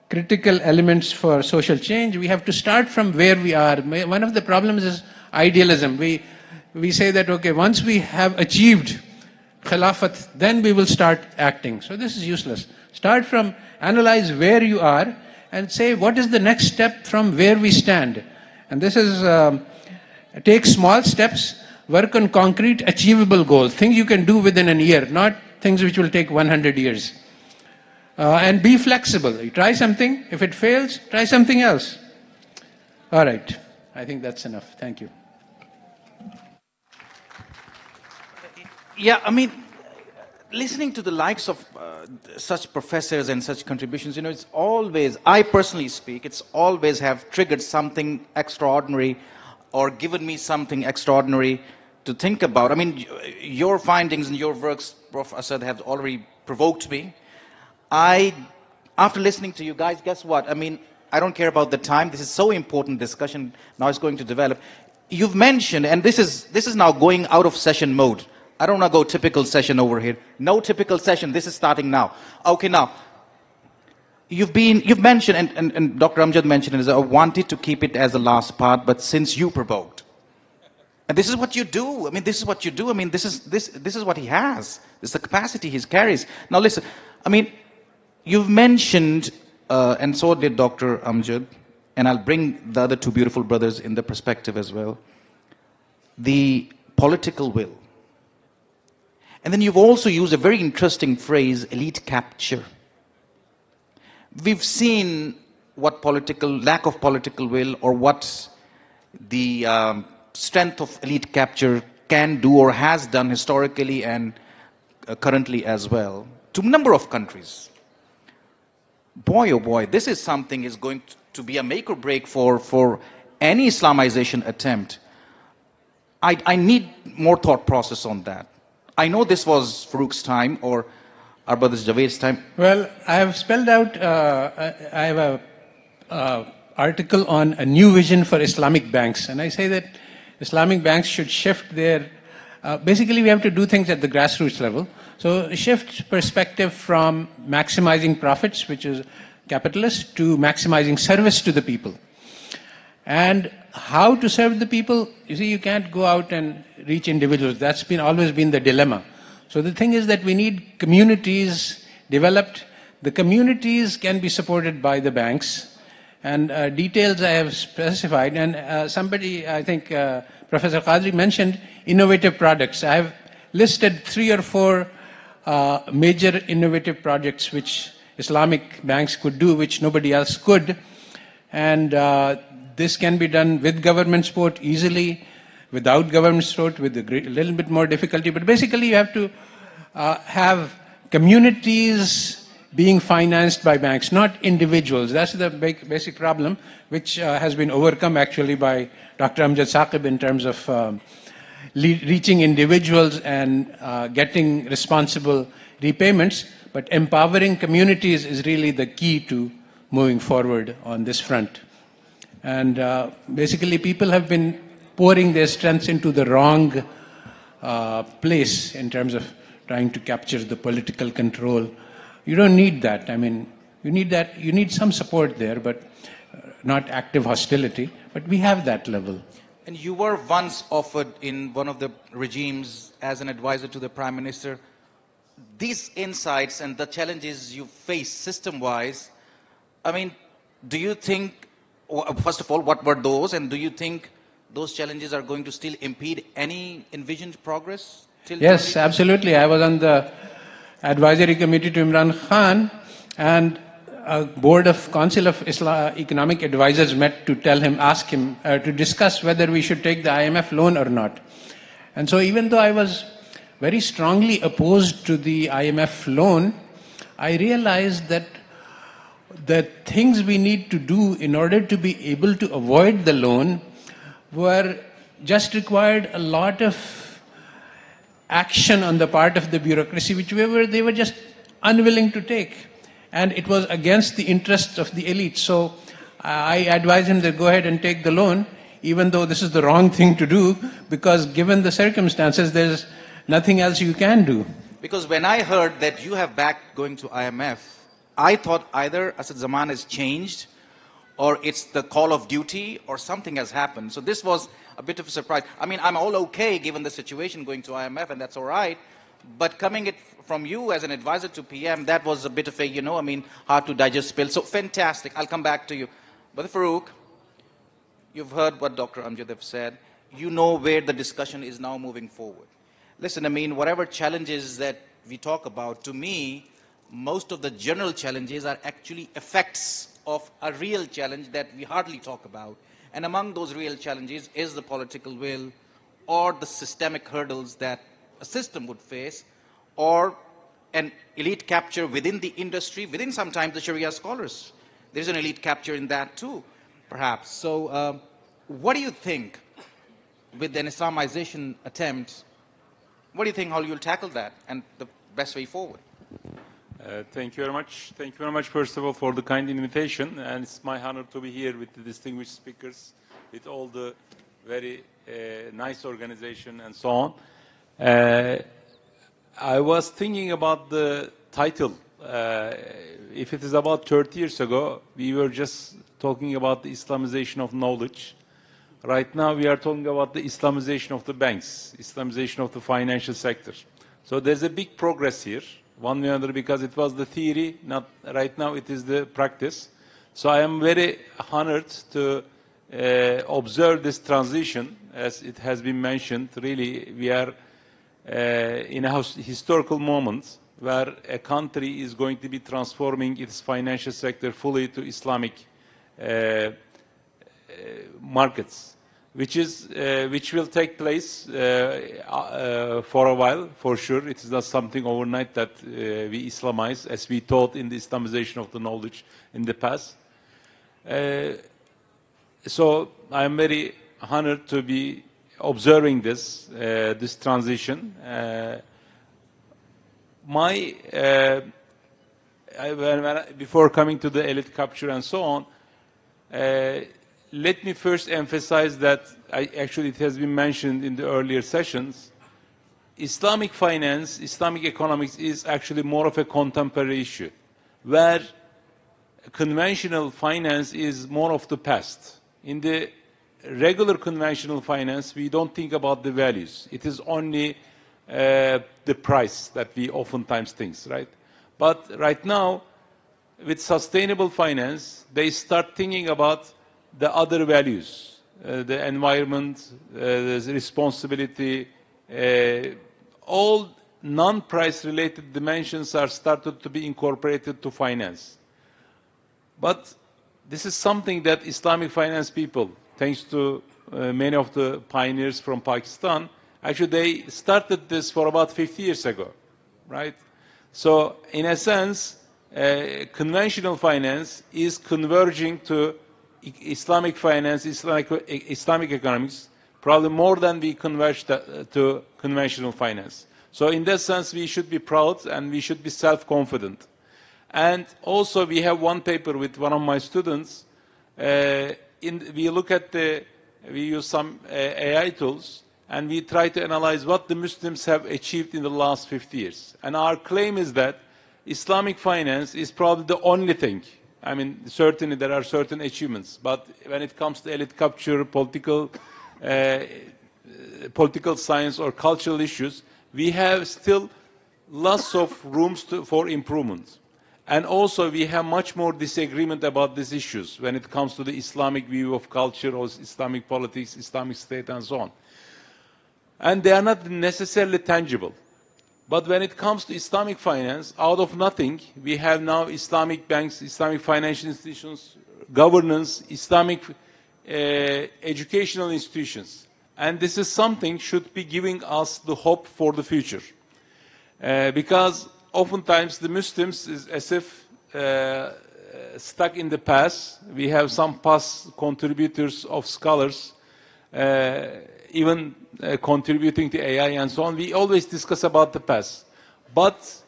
critical elements for social change. We have to start from where we are. One of the problems is idealism. We say that, okay, once we have achieved Khilafat, then we will start acting. So this is useless. Start from, analyze where you are and say, what is the next step from where we stand? And this is, take small steps, work on concrete, achievable goals, things you can do within a year, not things which will take 100 years. And be flexible. You try something, if it fails, try something else. All right, I think that's enough. Thank you.
Yeah, I mean, listening to the likes of such professors and such contributions, it's always, I personally speak, it's always have triggered something extraordinary or given me something extraordinary to think about. I mean, your findings and your works, Prof. Asad, have already provoked me. After listening to you guys, guess what? I mean, I don't care about the time. This is so important discussion. Now it's going to develop. You've mentioned, and this is now going out of session mode. I don't want to go typical session over here. No typical session. This is starting now. Okay, now. You've mentioned, and Dr. Amjad mentioned, is I wanted to keep it as the last part, but since you provoked. And this is what you do. I mean, this is what you do. I mean, this is what he has. This is the capacity he carries. Now listen, I mean, you've mentioned, and so did Dr. Amjad, and I'll bring the other two beautiful brothers in the perspective as well, the political will. And then you've also used a very interesting phrase, elite capture. We've seen what lack of political will or what the strength of elite capture can do or has done historically and currently as well to a number of countries. Boy, oh boy, this is something is going to be a make or break for any Islamization attempt. I need more thought process on that. I know this was Farooq's time or our brother Javed's time.
Well, I have spelled out, I have an article on a new vision for Islamic banks. And I say that Islamic banks should shift their, basically we have to do things at the grassroots level. So shift perspective from maximizing profits, which is capitalist, to maximizing service to the people. And how to serve the people? You see, you can't go out and reach individuals. That's always been the dilemma. So the thing is that we need communities developed. The communities can be supported by the banks. And details I have specified. And somebody, I think Professor Qadri mentioned innovative products. I have listed 3 or 4 major innovative projects which Islamic banks could do, which nobody else could. And this can be done with government support easily, without government support, with a little bit more difficulty. But basically you have to have communities being financed by banks, not individuals. That's the basic problem, which has been overcome actually by Dr. Amjad Saqib in terms of reaching individuals and getting responsible repayments. But empowering communities is really the key to moving forward on this front. And basically people have been pouring their strengths into the wrong place in terms of trying to capture the political control. You don't need that. I mean, You need that. You need some support there, but not active hostility. But we have that level.
And you were once offered in one of the regimes as an advisor to the Prime Minister. These insights and the challenges you face system-wise, I mean, do you think, first of all, what were those? And do you think those challenges are going to still impede any envisioned progress?
Yes, absolutely. I was on the advisory committee to Imran Khan, and a board of Council of Economic Advisors met to ask him to discuss whether we should take the IMF loan or not. And so even though I was very strongly opposed to the IMF loan, I realized that the things we need to do in order to be able to avoid the loan were just required a lot of action on the part of the bureaucracy, which they were just unwilling to take. And it was against the interests of the elite. So I advised him to go ahead and take the loan, even though this is the wrong thing to do, because given the circumstances, there's nothing else you can do.
Because when I heard that you have backed going to IMF, I thought either Asad Zaman has changed, or it's the call of duty, or something has happened. So this was a bit of a surprise. I mean, I'm all okay given the situation going to IMF, and that's all right. But coming it from you as an advisor to PM, that was a bit of a, hard to digest pill. So fantastic. I'll come back to you. But Farooq, you've heard what Dr. Amjad have said. You know where the discussion is now moving forward. Listen, whatever challenges that we talk about, to me, most of the general challenges are actually effects of a real challenge that we hardly talk about. And among those real challenges is the political will or the systemic hurdles that a system would face, or an elite capture within the industry, within sometimes the Sharia scholars. There's an elite capture in that too, perhaps. So what do you think with an Islamization attempt? What do you think how you'll tackle that and the best way forward?
Thank you very much. Thank you very much, first of all, for the kind invitation. And it's my honor to be here with the distinguished speakers, with all the very nice organization and so on. I was thinking about the title. If it is about 30 years ago, we were just talking about the Islamization of knowledge. Right now, we are talking about the Islamization of the banks, Islamization of the financial sector. So there's a big progress here, one way or another, because it was the theory, not right now it is the practice. So I am very honored to observe this transition, as it has been mentioned. Really, we are in a historical moment where a country is going to be transforming its financial sector fully to Islamic markets, which will take place for a while, for sure. It is not something overnight that we Islamize, as we taught in the Islamization of the knowledge in the past. So I am very honored to be observing this transition. Before coming to the elite capture and so on, let me first emphasize that actually it has been mentioned in the earlier sessions. Islamic finance, Islamic economics is actually more of a contemporary issue, where conventional finance is more of the past. In the regular conventional finance, we don't think about the values. It is only the price that we oftentimes think, right? But right now, with sustainable finance, they start thinking about the other values, the environment, the responsibility, all non-price related dimensions are started to be incorporated to finance. But this is something that Islamic finance people, thanks to many of the pioneers from Pakistan, actually they started this for about 50 years ago, right? So in a sense, conventional finance is converging to Islamic finance, Islamic economics, probably more than we converge to conventional finance. So in that sense, we should be proud and we should be self-confident. And also we have one paper with one of my students. We use some AI tools and we try to analyze what the Muslims have achieved in the last 50 years. And our claim is that Islamic finance is probably the only thing. I mean, certainly there are certain achievements, but when it comes to elite capture, political science or cultural issues, we have still lots of rooms for improvement. And also we have much more disagreement about these issues when it comes to the Islamic view of culture or Islamic politics, Islamic state and so on. And they are not necessarily tangible. But when it comes to Islamic finance, out of nothing, we have now Islamic banks, Islamic financial institutions, governance, Islamic educational institutions. And this is something should be giving us the hope for the future. Because oftentimes the Muslims is as if stuck in the past. We have some past contributors of scholars, even contributing to AI and so on. We always discuss about the past. But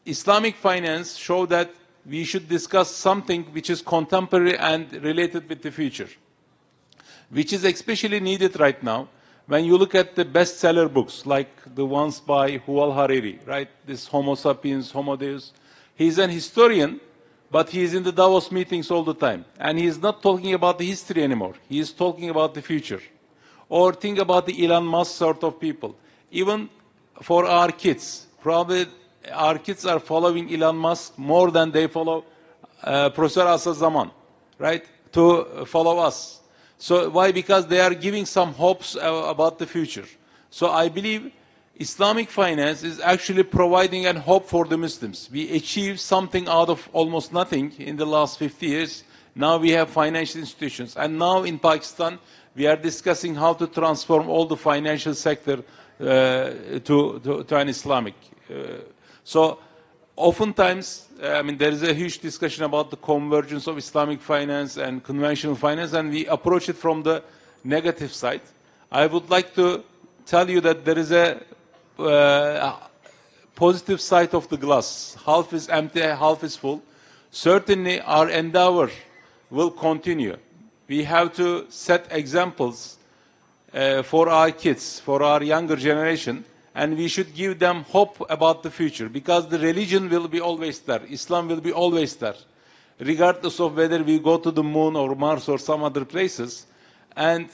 Islamic finance show that we should discuss something which is contemporary and related with the future, which is especially needed right now. When you look at the bestseller books, like the ones by Yuval Harari, right? This Homo sapiens, Homo Deus. He's an historian, but he is in the Davos meetings all the time. And he is not talking about the history anymore. He is talking about the future. Or think about the Elon Musk sort of people. Even for our kids, probably our kids are following Elon Musk more than they follow Professor Asad Zaman, right? To follow us. So why? Because they are giving some hopes about the future. So I believe Islamic finance is actually providing a hope for the Muslims. We achieved something out of almost nothing in the last 50 years. Now we have financial institutions. And now in Pakistan, we are discussing how to transform all the financial sector to an Islamic. So oftentimes, I mean, there is a huge discussion about the convergence of Islamic finance and conventional finance, and we approach it from the negative side. I would like to tell you that there is a positive side of the glass. Half is empty, half is full. Certainly, our endeavor will continue. We have to set examples for our kids, for our younger generation, and we should give them hope about the future, because the religion will be always there. Islam will be always there, regardless of whether we go to the moon or Mars or some other places. And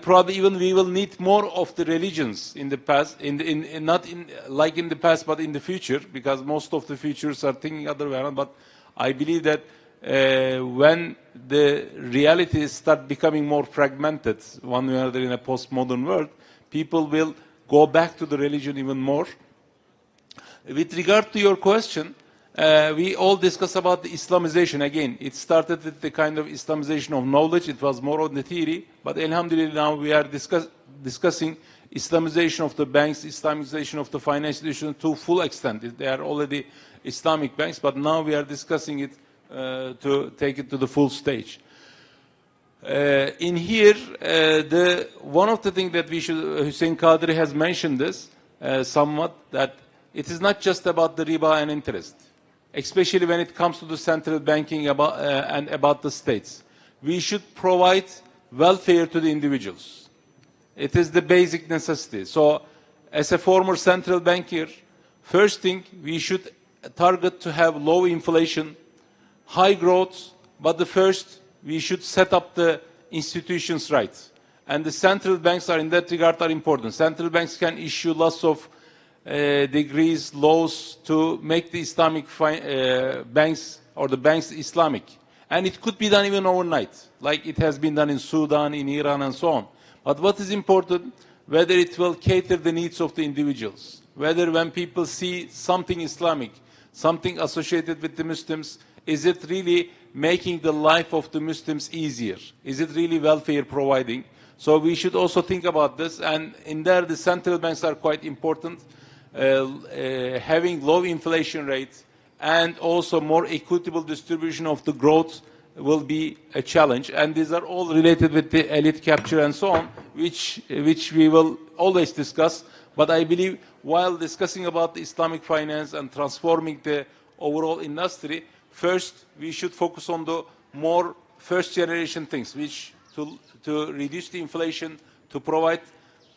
probably even we will need more of the religions in the past, not like in the past, but in the future, because most of the futures are thinking other way around. But I believe that when the realities start becoming more fragmented, one way or another in a postmodern world, people will go back to the religion even more. With regard to your question, we all discuss about the Islamization. Again, it started with the kind of Islamization of knowledge. It was more on the theory. But alhamdulillah, now we are discussing Islamization of the banks, Islamization of the financial institutions to full extent. They are already Islamic banks, but now we are discussing it to take it to the full stage. In here, one of the things that we should, Hussein Qadri has mentioned this somewhat, that it is not just about the riba and interest, especially when it comes to the central banking and about the states. We should provide welfare to the individuals. It is the basic necessity. So, as a former central banker, first thing, we should target to have low inflation, high growth, but the first, we should set up the institutions right. And the central banks are, in that regard, are important. Central banks can issue lots of degrees, laws to make the Islamic banks or the banks Islamic. And it could be done even overnight, like it has been done in Sudan, in Iran, and so on. But what is important, whether it will cater the needs of the individuals, whether when people see something Islamic, something associated with the Muslims, is it really making the life of the Muslims easier? Is it really welfare providing? So we should also think about this. And in there, the central banks are quite important. Having low inflation rates and also more equitable distribution of the growth will be a challenge. And these are all related with the elite capture and so on, which we will always discuss. But I believe while discussing about the Islamic finance and transforming the overall industry, first, we should focus on the more first-generation things, which to reduce the inflation, to provide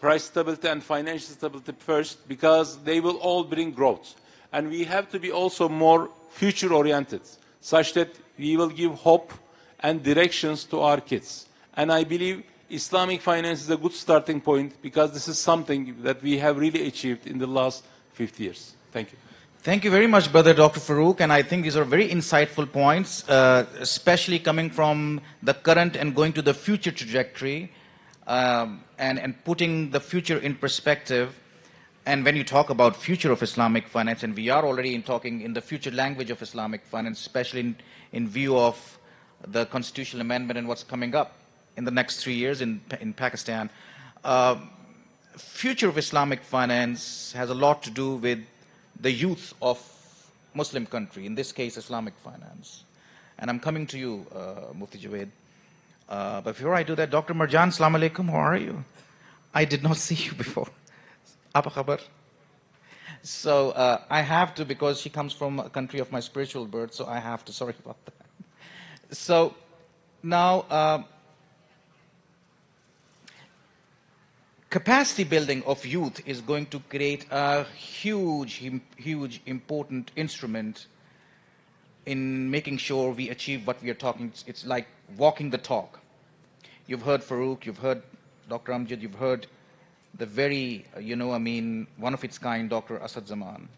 price stability and financial stability first, because they will all bring growth. and we have to be also more future-oriented, such that we will give hope and directions to our kids. And I believe Islamic finance is a good starting point, because this is something that we have really achieved in the last 50 years. Thank you.
Thank you very much, Brother Dr. Farooq, and I think these are very insightful points, especially coming from the current and going to the future trajectory, and putting the future in perspective. And when you talk about future of Islamic finance, and we are already talking in the future language of Islamic finance, especially in view of the constitutional amendment and what's coming up in the next 3 years in Pakistan, future of Islamic finance has a lot to do with the youth of Muslim country, in this case Islamic finance. And I'm coming to you, Mufti Javed. But before I do that, Dr. Marjan, Assalamu alaikum, how are you? I did not see you before. Apa khabar? So I have to, because she comes from a country of my spiritual birth, so I have to, sorry about that. So now, capacity building of youth is going to create a huge, important instrument in making sure we achieve what we are talking. It's like walking the talk. You've heard Farooq, you've heard Dr. Amjad, you've heard the very, one of its kind, Dr. Asad Zaman.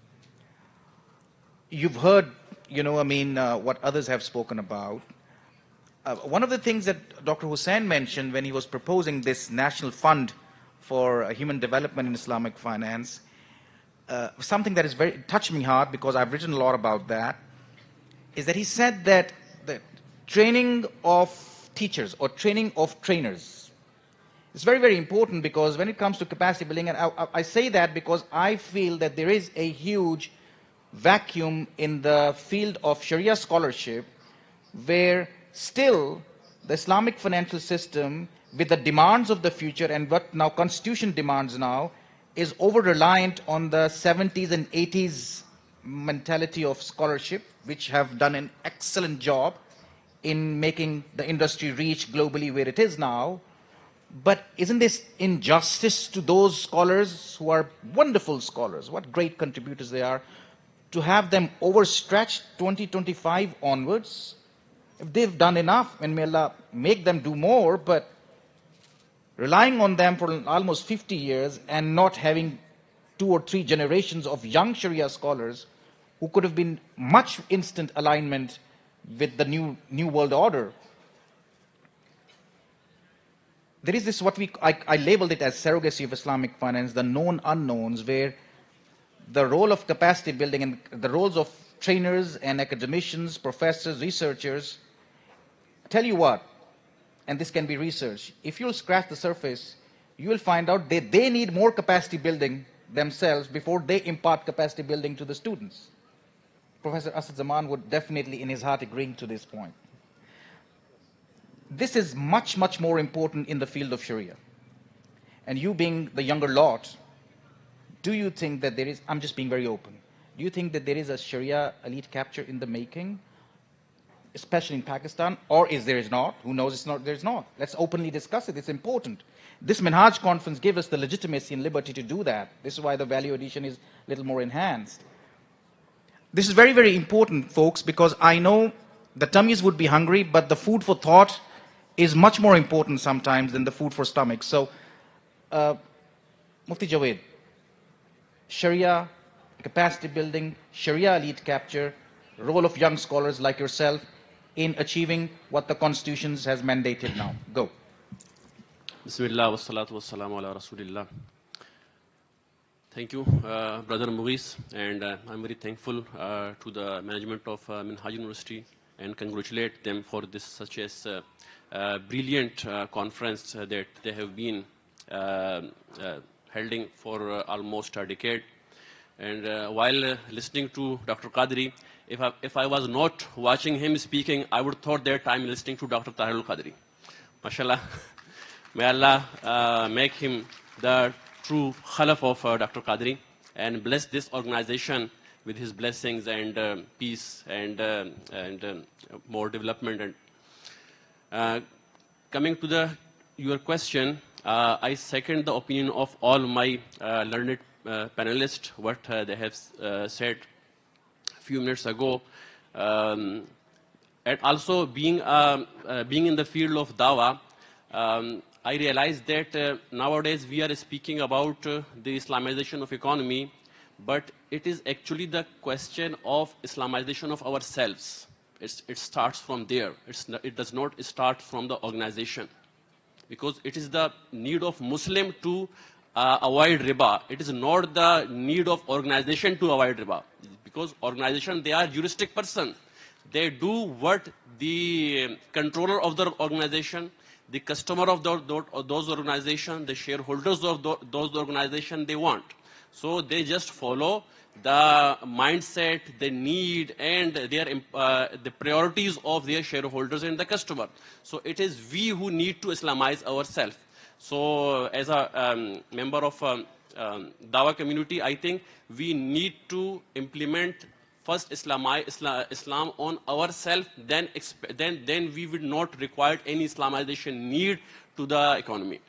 You've heard, what others have spoken about. One of the things that Dr. Hussain mentioned when he was proposing this national fund for human development in Islamic finance, something that is very touched me hard, because I've written a lot about that, is that he said that the training of teachers or training of trainers is very, very important, because when it comes to capacity building, and I say that because I feel that there is a huge vacuum in the field of Sharia scholarship, where still the Islamic financial system, with the demands of the future and what now Constitution demands now, is over-reliant on the 70s and 80s mentality of scholarship, which have done an excellent job in making the industry reach globally where it is now. But isn't this injustice to those scholars who are wonderful scholars, what great contributors they are, to have them overstretched 2025 onwards? If they've done enough, and may Allah make them do more, but relying on them for almost 50 years and not having 2 or 3 generations of young Sharia scholars who could have been much instant alignment with the new world order. There is this, I labeled it as surrogacy of Islamic finance, the known unknowns, where the role of capacity building and the roles of trainers and academicians, professors, researchers, tell you what, and this can be researched, if you'll scratch the surface, you will find out that they need more capacity building themselves before they impart capacity building to the students. Professor Asad Zaman would definitely in his heart agreeing to this point. This is much, much more important in the field of Sharia. And you being the younger lot, do you think that there is, I'm just being very open, do you think that there is a Sharia elite capture in the making, especially in Pakistan, or is there is not? Who knows it's not, there's not. Let's openly discuss it, it's important. This Minhaj conference gave us the legitimacy and liberty to do that. This is why the value addition is a little more enhanced. This is very, very important, folks, because I know the tummies would be hungry, but the food for thought is much more important sometimes than the food for stomach. So, Mufti Javed, Sharia, capacity building, Sharia elite capture, role of young scholars like yourself in achieving what the constitutions has mandated now. Go.
Bismillah wa salatu wa salamu ala Rasulillah. Thank you, Brother Mughis, and I'm very thankful to the management of Minhaj University and congratulate them for this such as brilliant conference that they have been holding for almost a decade. And while listening to Dr. Qadri, if I was not watching him speaking, I would thought that I'm listening to Dr. Tahirul Qadri. MashaAllah. May Allah make him the true khalaf of Dr. Qadri and bless this organization with his blessings and peace and more development. And coming to your question, I second the opinion of all my learned panelists, what they have said.
few minutes ago. And also being in the field of Dawa, I realized that nowadays we are speaking about the Islamization of economy, but it is actually the question of Islamization of ourselves. It starts from there. It does not start from the organization, because it is the need of Muslim to avoid riba. It is not the need of organization to avoid riba, because organization, they are juristic person. They do what the controller of the organization, the customer of those organizations, the shareholders of those organizations, they want. So they just follow the mindset, the need, and the priorities of their shareholders and the customer. So it is we who need to Islamize ourselves. So as a member of Dawa community, I think we need to implement first Islam on ourselves, then we will not require any Islamization need to the economy.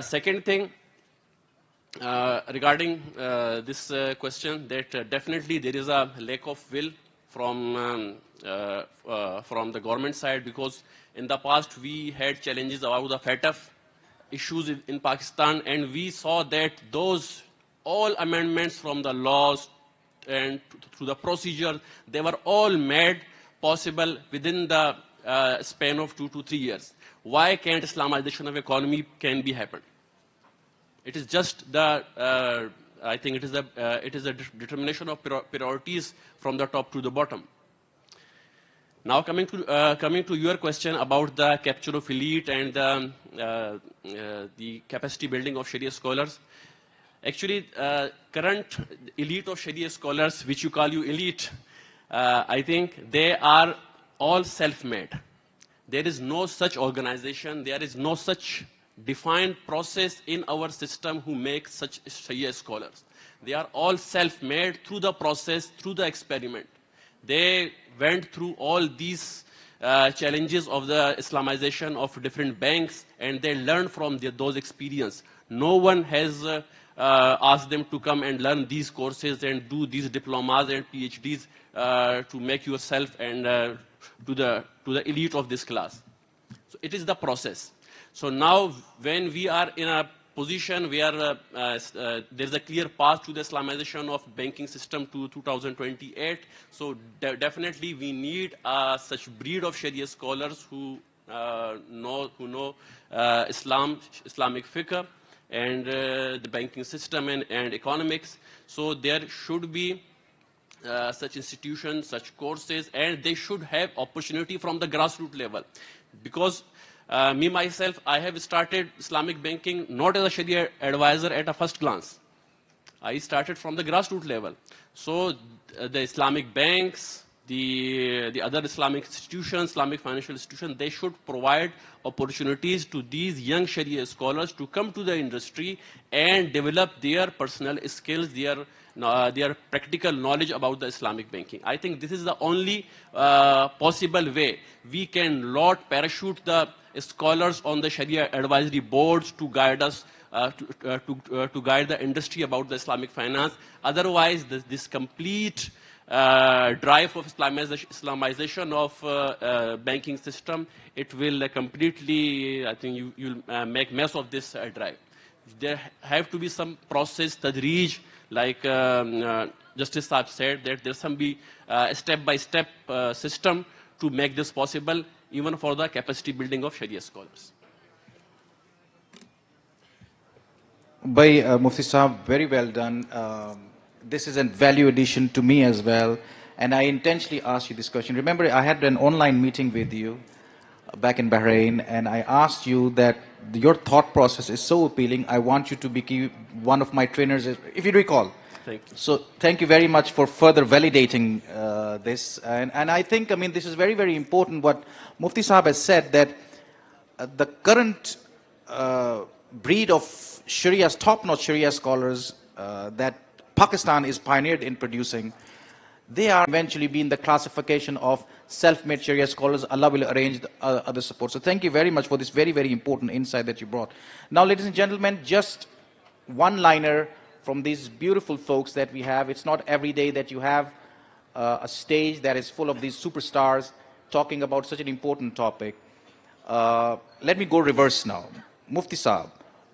Second thing, regarding this question, that definitely there is a lack of will from the government side, because in the past we had challenges about the FATF issues in Pakistan, and we saw that those all amendments from the laws and through the procedure, they were all made possible within the span of 2 to 3 years. Why can't Islamization of economy can be happened? It is just the, I think it is a determination of priorities from the top to the bottom. Now coming to your question about the capture of elite and the capacity building of Sharia scholars. Actually, current elite of Sharia scholars, which you call you elite, I think they are all self-made. There is no such organization, there is no such defined process in our system who makes such Sharia scholars. They are all self-made through the process, through the experiment. They went through all these challenges of the Islamization of different banks, and they learned from those experiences. No one has asked them to come and learn these courses and do these diplomas and PhDs to make yourself and to the elite of this class. So it is the process. So now when we are in a position where there's a clear path to the Islamization of banking system to 2028, so definitely we need such breed of Sharia scholars who know Islamic fiqh and the banking system and economics. So there should be such institutions, such courses, and they should have opportunity from the grassroots level. Because me, myself, I have started Islamic banking not as a Sharia advisor at a first glance. I started from the grassroots level. So the Islamic banks, the other Islamic institutions, Islamic financial institutions, they should provide opportunities to these young Sharia scholars to come to the industry and develop their personal skills, their practical knowledge about the Islamic banking. I think this is the only possible way we can parachute the scholars on the Sharia advisory boards to guide us, to guide the industry about the Islamic finance. Otherwise, this complete drive of Islamization of banking system, it will completely, I think you'll make mess of this drive. There have to be some process, tadreej, like Justice Saab said, that there some be a step-by-step system to make this possible, even for the capacity building of Sharia scholars.
By Mufti Saab, very well done. This is a value addition to me as well. And I intentionally asked you this question. Remember, I had an online meeting with you back in Bahrain, and I asked you that your thought process is so appealing, I want you to be one of my trainers, if you recall.
Thank you.
So thank you very much for further validating this. And I think, I mean, this is very, very important what Mufti Saab has said, that the current breed of Sharia's, top-notch Sharia scholars that Pakistan is pioneered in producing, they are eventually be in the classification of self-made Sharia scholars. Allah will arrange the other support. So thank you very much for this very, very important insight that you brought. Now, ladies and gentlemen, just one-liner from these beautiful folks that we have. It's not every day that you have a stage that is full of these superstars talking about such an important topic. Let me go reverse now. Mufti Saab,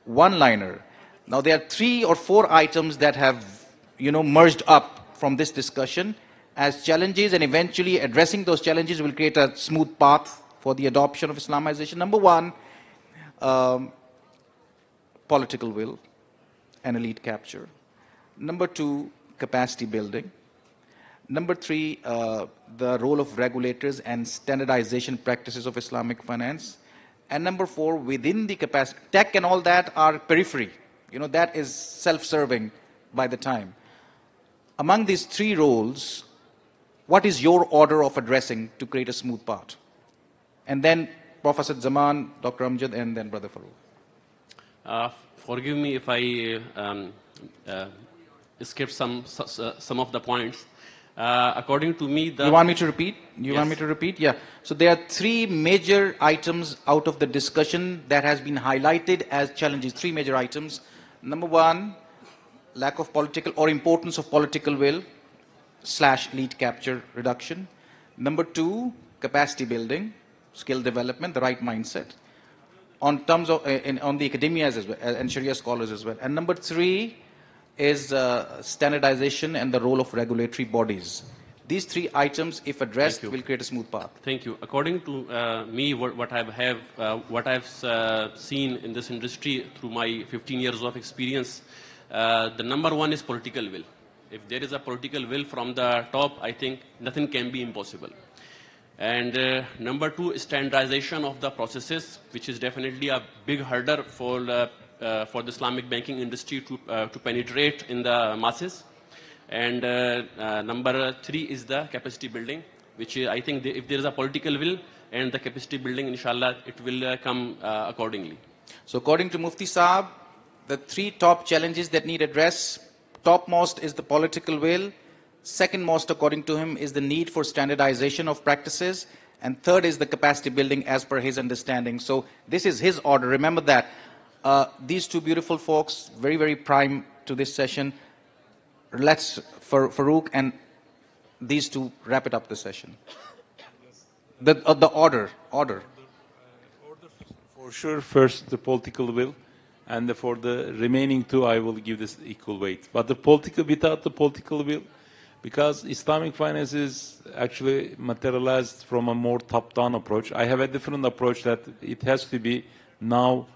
one-liner. Now there are 3 or 4 items that have, merged up from this discussion as challenges, and eventually addressing those challenges will create a smooth path for the adoption of Islamization. Number 1, political will and elite capture. Number 2, capacity building. Number 3, the role of regulators and standardization practices of Islamic finance. And number 4, within the capacity, tech and all that are periphery. That is self-serving by the time. Among these 3 roles, what is your order of addressing to create a smooth path? And then Professor Zaman, Dr. Amjad, and then Brother Farooq.
Forgive me if I skipped some of the points. According to me,
You want me to repeat? Want me to repeat? Yeah. So there are 3 major items out of the discussion that has been highlighted as challenges. 3 major items. Number 1, lack of political or importance of political will / lead capture reduction. Number 2, capacity building, skill development, the right mindset on terms of on the academia as well and Sharia scholars as well. And number 3 is standardization and the role of regulatory bodies. These 3 items, if addressed, will create a smooth path.
Thank you. According to me, what I've seen in this industry through my 15 years of experience, the number 1 is political will. If there is a political will from the top, I think nothing can be impossible. And number 2 is standardization of the processes, which is definitely a big hurdle for the Islamic banking industry to penetrate in the masses. And number 3 is the capacity building, which I think if there is a political will and the capacity building, inshallah, it will come accordingly.
So according to Mufti Saab, the 3 top challenges that need address, topmost is the political will, second most according to him is the need for standardization of practices, and third is the capacity building as per his understanding. So this is his order. Remember that. These 2 beautiful folks, very, very prime to this session. Let's, Farooq and these 2, wrap it up the session. The order.
For sure, first the political will, and for the remaining 2, I will give this equal weight. But without the political will, because Islamic finance is actually materialized from a more top-down approach. I have a different approach that it has to be now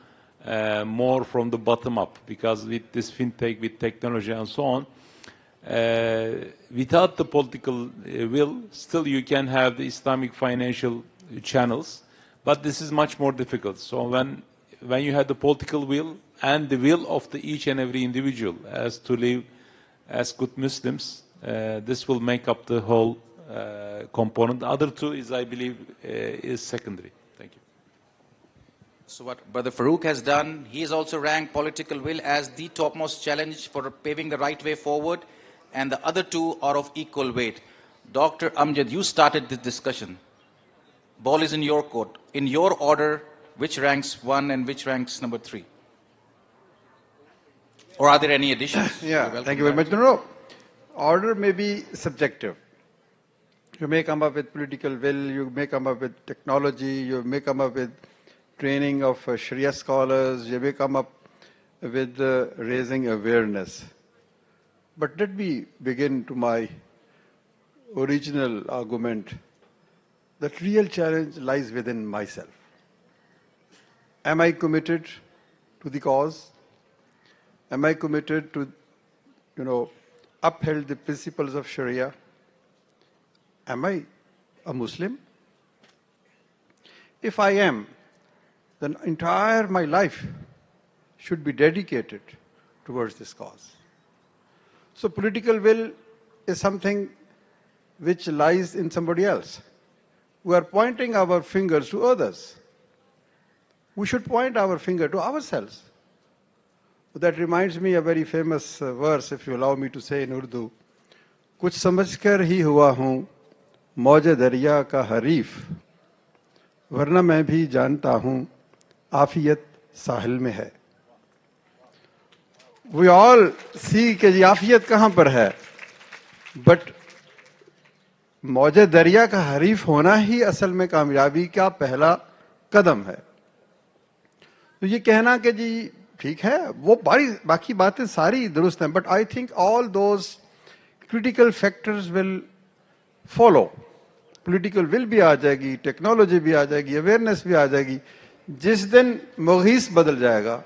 more from the bottom up, because with this fintech, with technology and so on, without the political will, still you can have the Islamic financial channels, but this is much more difficult. So when you have the political will and the will of each and every individual as to live as good Muslims, this will make up the whole component. The other 2 is, I believe, is secondary. Thank you.
So what Brother Farooq has done, he has also ranked political will as the topmost challenge for paving the right way forward, and the other 2 are of equal weight. Dr. Amjad, you started this discussion. Ball is in your court. In your order, which ranks 1 and which ranks number 3? Or are there any additions?
Yeah, thank you very much. No. Order may be subjective. You may come up with political will, you may come up with technology, you may come up with training of Sharia scholars, you may come up with raising awareness. But let me begin to my original argument that real challenge lies within myself. Am I committed to the cause? Am I committed to, upheld the principles of Sharia? Am I a Muslim? If I am, then entire my life should be dedicated towards this cause. So political will is something which lies in somebody else. We are pointing our fingers to others. We should point our finger to ourselves. That reminds me a very famous verse, if you allow me to say in Urdu. कुछ समझकर ही हुआ हूँ मौजे दरिया का हरीफ वरना मैं भी जानता हूँ आफियत साहिल में है. We all see कि ये आफियत कहाँ पर है, but मौजे दरिया का हरीफ होना ही असल में कामयाबी का पहला कदम है। तो ये कहना कि जी ठीक है, वो बाकी बातें सारी दुरुस्त हैं, but I think all those critical factors will follow. Political will भी आ जाएगी, टेक्नोलॉजी भी आ जाएगी, अवेयरनेस भी आ जाएगी। जिस दिन मुगीस बदल जाएगा,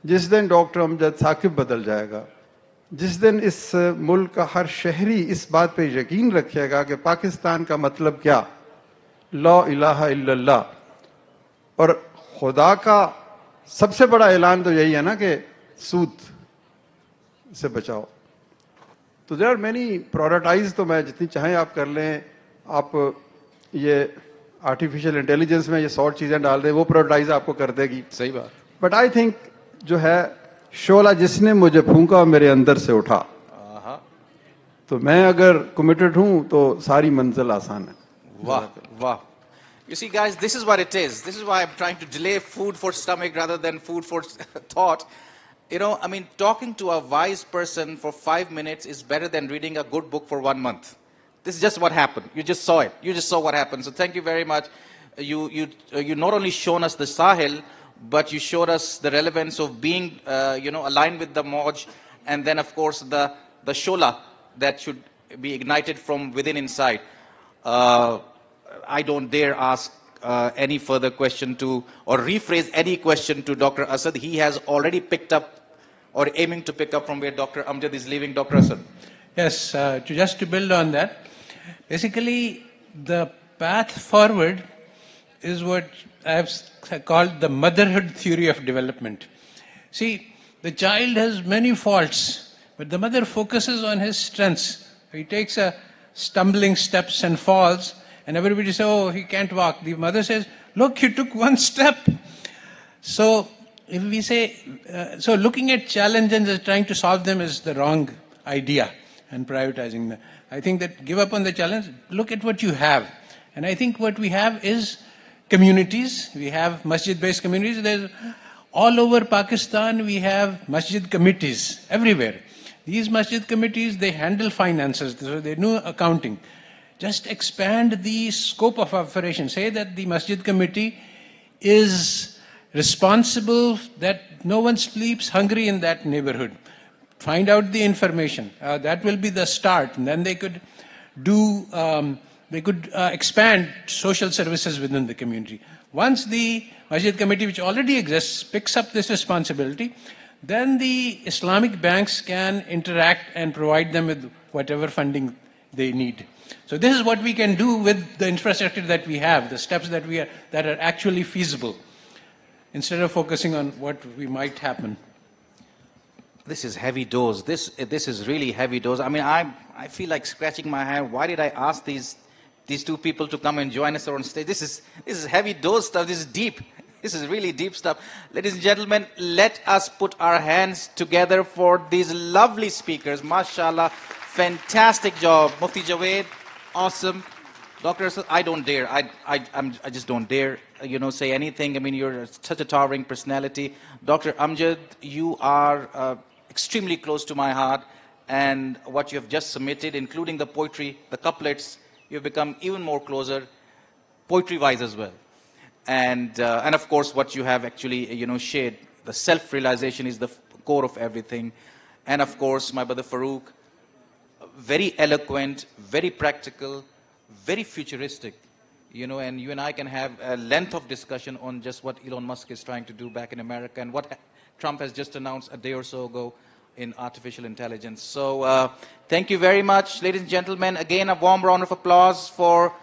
जिस दिन डॉक्टर अमजद साकिब बदल जाएगा, जिस दिन इस मुल्क का हर शहरी इस बात पे यकीन रखेगा कि पाकिस्तान का मतलब क्या, ला इलाहा इल्लल्लाह, और खुदा का सबसे बड़ा ऐलान तो यही है ना कि सूद से बचाओ। तो देयर आर मेनी प्रायोरिटाइज, तो मैं जितनी चाहें आप कर लें। आप ये आर्टिफिशियल इंटेलिजेंस में ये 100 चीजें डाल दें, वो प्रायोरिटाइज आपको कर देगी।
सही बात।
बट आई थिंक जो है शोला जिसने मुझे फूंका मेरे अंदर से उठा, तो मैं अगर कमिटेड हूं तो सारी मंजिल आसान है।
वाह वाह। You see, guys, this is what it is. This is why I'm trying to delay food for stomach rather than food for thought. You know, I mean, talking to a wise person for 5 minutes is better than reading a good book for 1 month. This is just what happened. You just saw it. You just saw what happened. So thank you very much. You not only shown us the Sahil, but you showed us the relevance of being, aligned with the Moj, and then, of course, the Shola that should be ignited from within inside. I don't dare ask any further question to, or rephrase any question to Dr. Asad. He has already picked up, or aiming to pick up from where Dr. Amjad is leaving. Dr. Asad.
Yes, just to build on that, basically the path forward is what I have called the motherhood theory of development. See, the child has many faults, but the mother focuses on his strengths. He takes a stumbling steps and falls, and everybody says, oh, he can't walk. The mother says, look, he took one step. So if we say, so looking at challenges and trying to solve them is the wrong idea, and prioritizing them. I think that give up on the challenge, look at what you have. And I think what we have is communities. We have masjid-based communities. There's all over Pakistan, we have masjid committees everywhere. These masjid committees, they handle finances, so they know accounting. Just expand the scope of operation. Say that the masjid committee is responsible that no one sleeps hungry in that neighborhood. Find out the information. That will be the start. And then they could do, expand social services within the community. Once the masjid committee, which already exists, picks up this responsibility, then the Islamic banks can interact and provide them with whatever funding they need. So this is what we can do with the infrastructure that we have, the steps that are actually feasible, instead of focusing on what we might happen.
This is heavy dose. This is really heavy dose. I mean, I feel like scratching my head. Why did I ask these two people to come and join us on stage? This is heavy dose stuff. This is deep. This is really deep stuff. Ladies and gentlemen, let us put our hands together for these lovely speakers. MashaAllah, fantastic job. Mufti Javed, awesome. Dr. Asad, I don't dare. I just don't dare, say anything. I mean, you're such a towering personality. Dr. Amjad, you are extremely close to my heart, and what you have just submitted, including the poetry, the couplets, you've become even more closer, poetry-wise as well. And of course, what you have actually, shared, the self-realization is the core of everything. And of course, my brother Farooq, very eloquent, very practical, very futuristic, and you and I can have a length of discussion on just what Elon Musk is trying to do back in America and what Trump has just announced a day or so ago in artificial intelligence. So thank you very much, ladies and gentlemen. Again, a warm round of applause for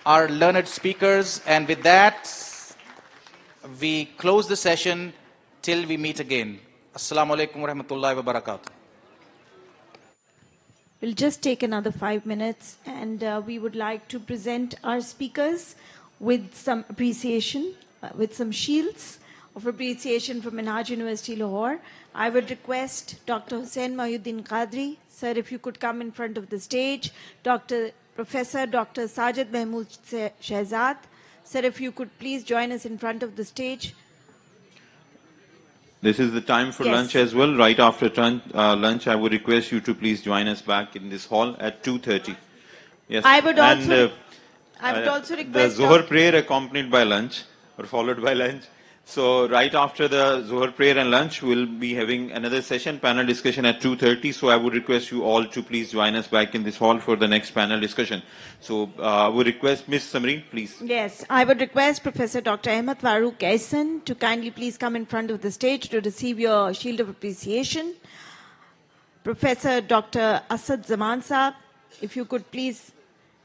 our learned speakers. And with that, we close the session till we meet again. Assalamu alaikum wa rahmatullahi wa barakatuh.
We'll just take another 5 minutes, and we would like to present our speakers with some appreciation, with some shields of appreciation from Minhaj University Lahore. I would request Dr. Hussain Mohyuddin Qadri, sir, if you could come in front of the stage. Professor Dr. Sajid Mahmood Shehzad, sir, if you could please join us in front of the stage.
This is the time for lunch as well. Right after lunch, I would request you to please join us back in this hall at 2:30. Yes.
I would
and
also
the
request
Zohar prayer accompanied by lunch or followed by lunch. So right after the Zohar prayer and lunch, we'll be having another session, panel discussion at 2:30. So I would request you all to please join us back in this hall for the next panel discussion. So I would request Ms. Samri, please.
Yes, I would request Professor Dr. Ahmed Farooq Ehsan to kindly please come in front of the stage to receive your Shield of Appreciation. Professor Dr. Asad Zaman Saab, if you could please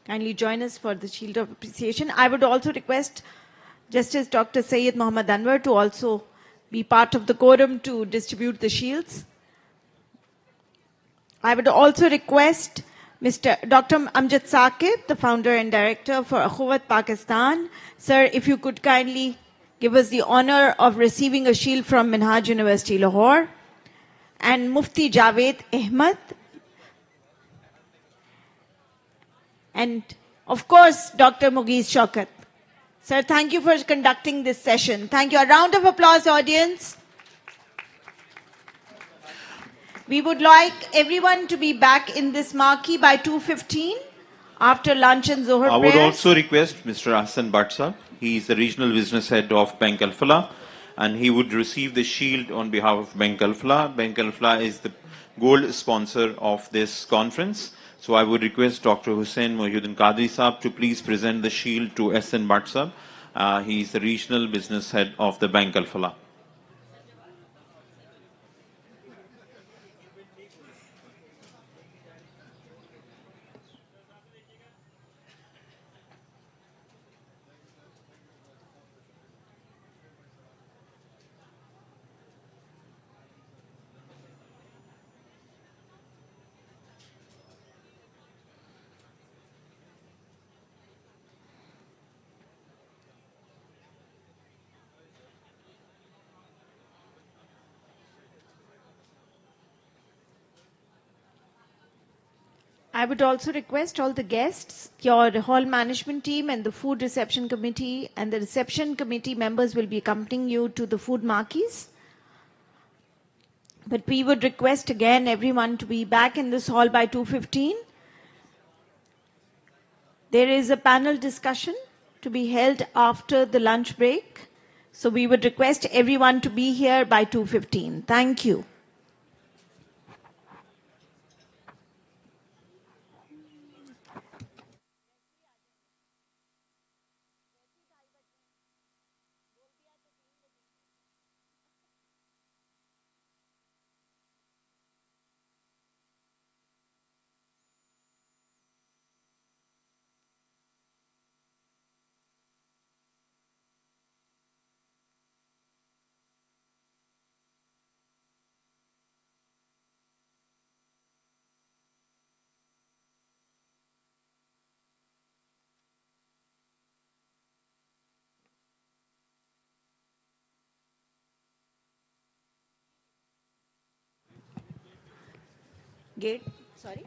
kindly join us for the Shield of Appreciation. I would also request Justice Dr. Sayyid Muhammad Anwar to also be part of the quorum to distribute the shields. I would also request Mr. Dr. Amjad Saqib, the founder and director for Akhuwat Pakistan. Sir, if you could kindly give us the honor of receiving a shield from Minhaj University Lahore. And Mufti Javed Ahmed. And of course, Dr. Mughis Shaukat. Sir, thank you for conducting this session. Thank you. A round of applause, audience. We would like everyone to be back in this marquee by 2:15 after lunch and Zohar
I
prayers.
would also request Mr. Hassan Batsa. He is the regional business head of Bank Al Falah, and he would receive the shield on behalf of Bank Al Falah. Bank Al Falah is the gold sponsor of this conference. So I would request Dr. Hussain Mohiuddin Qadri Saab to please present the shield to SN Bhatt Saab. He is the regional business head of the Bank Al Falah.
I would also request all the guests, your hall management team and the food reception committee and the reception committee members will be accompanying you to the food marquees. But we would request again everyone to be back in this hall by 2:15. There is a panel discussion to be held after the lunch break. So we would request everyone to be here by 2:15. Thank you. Gate, sorry.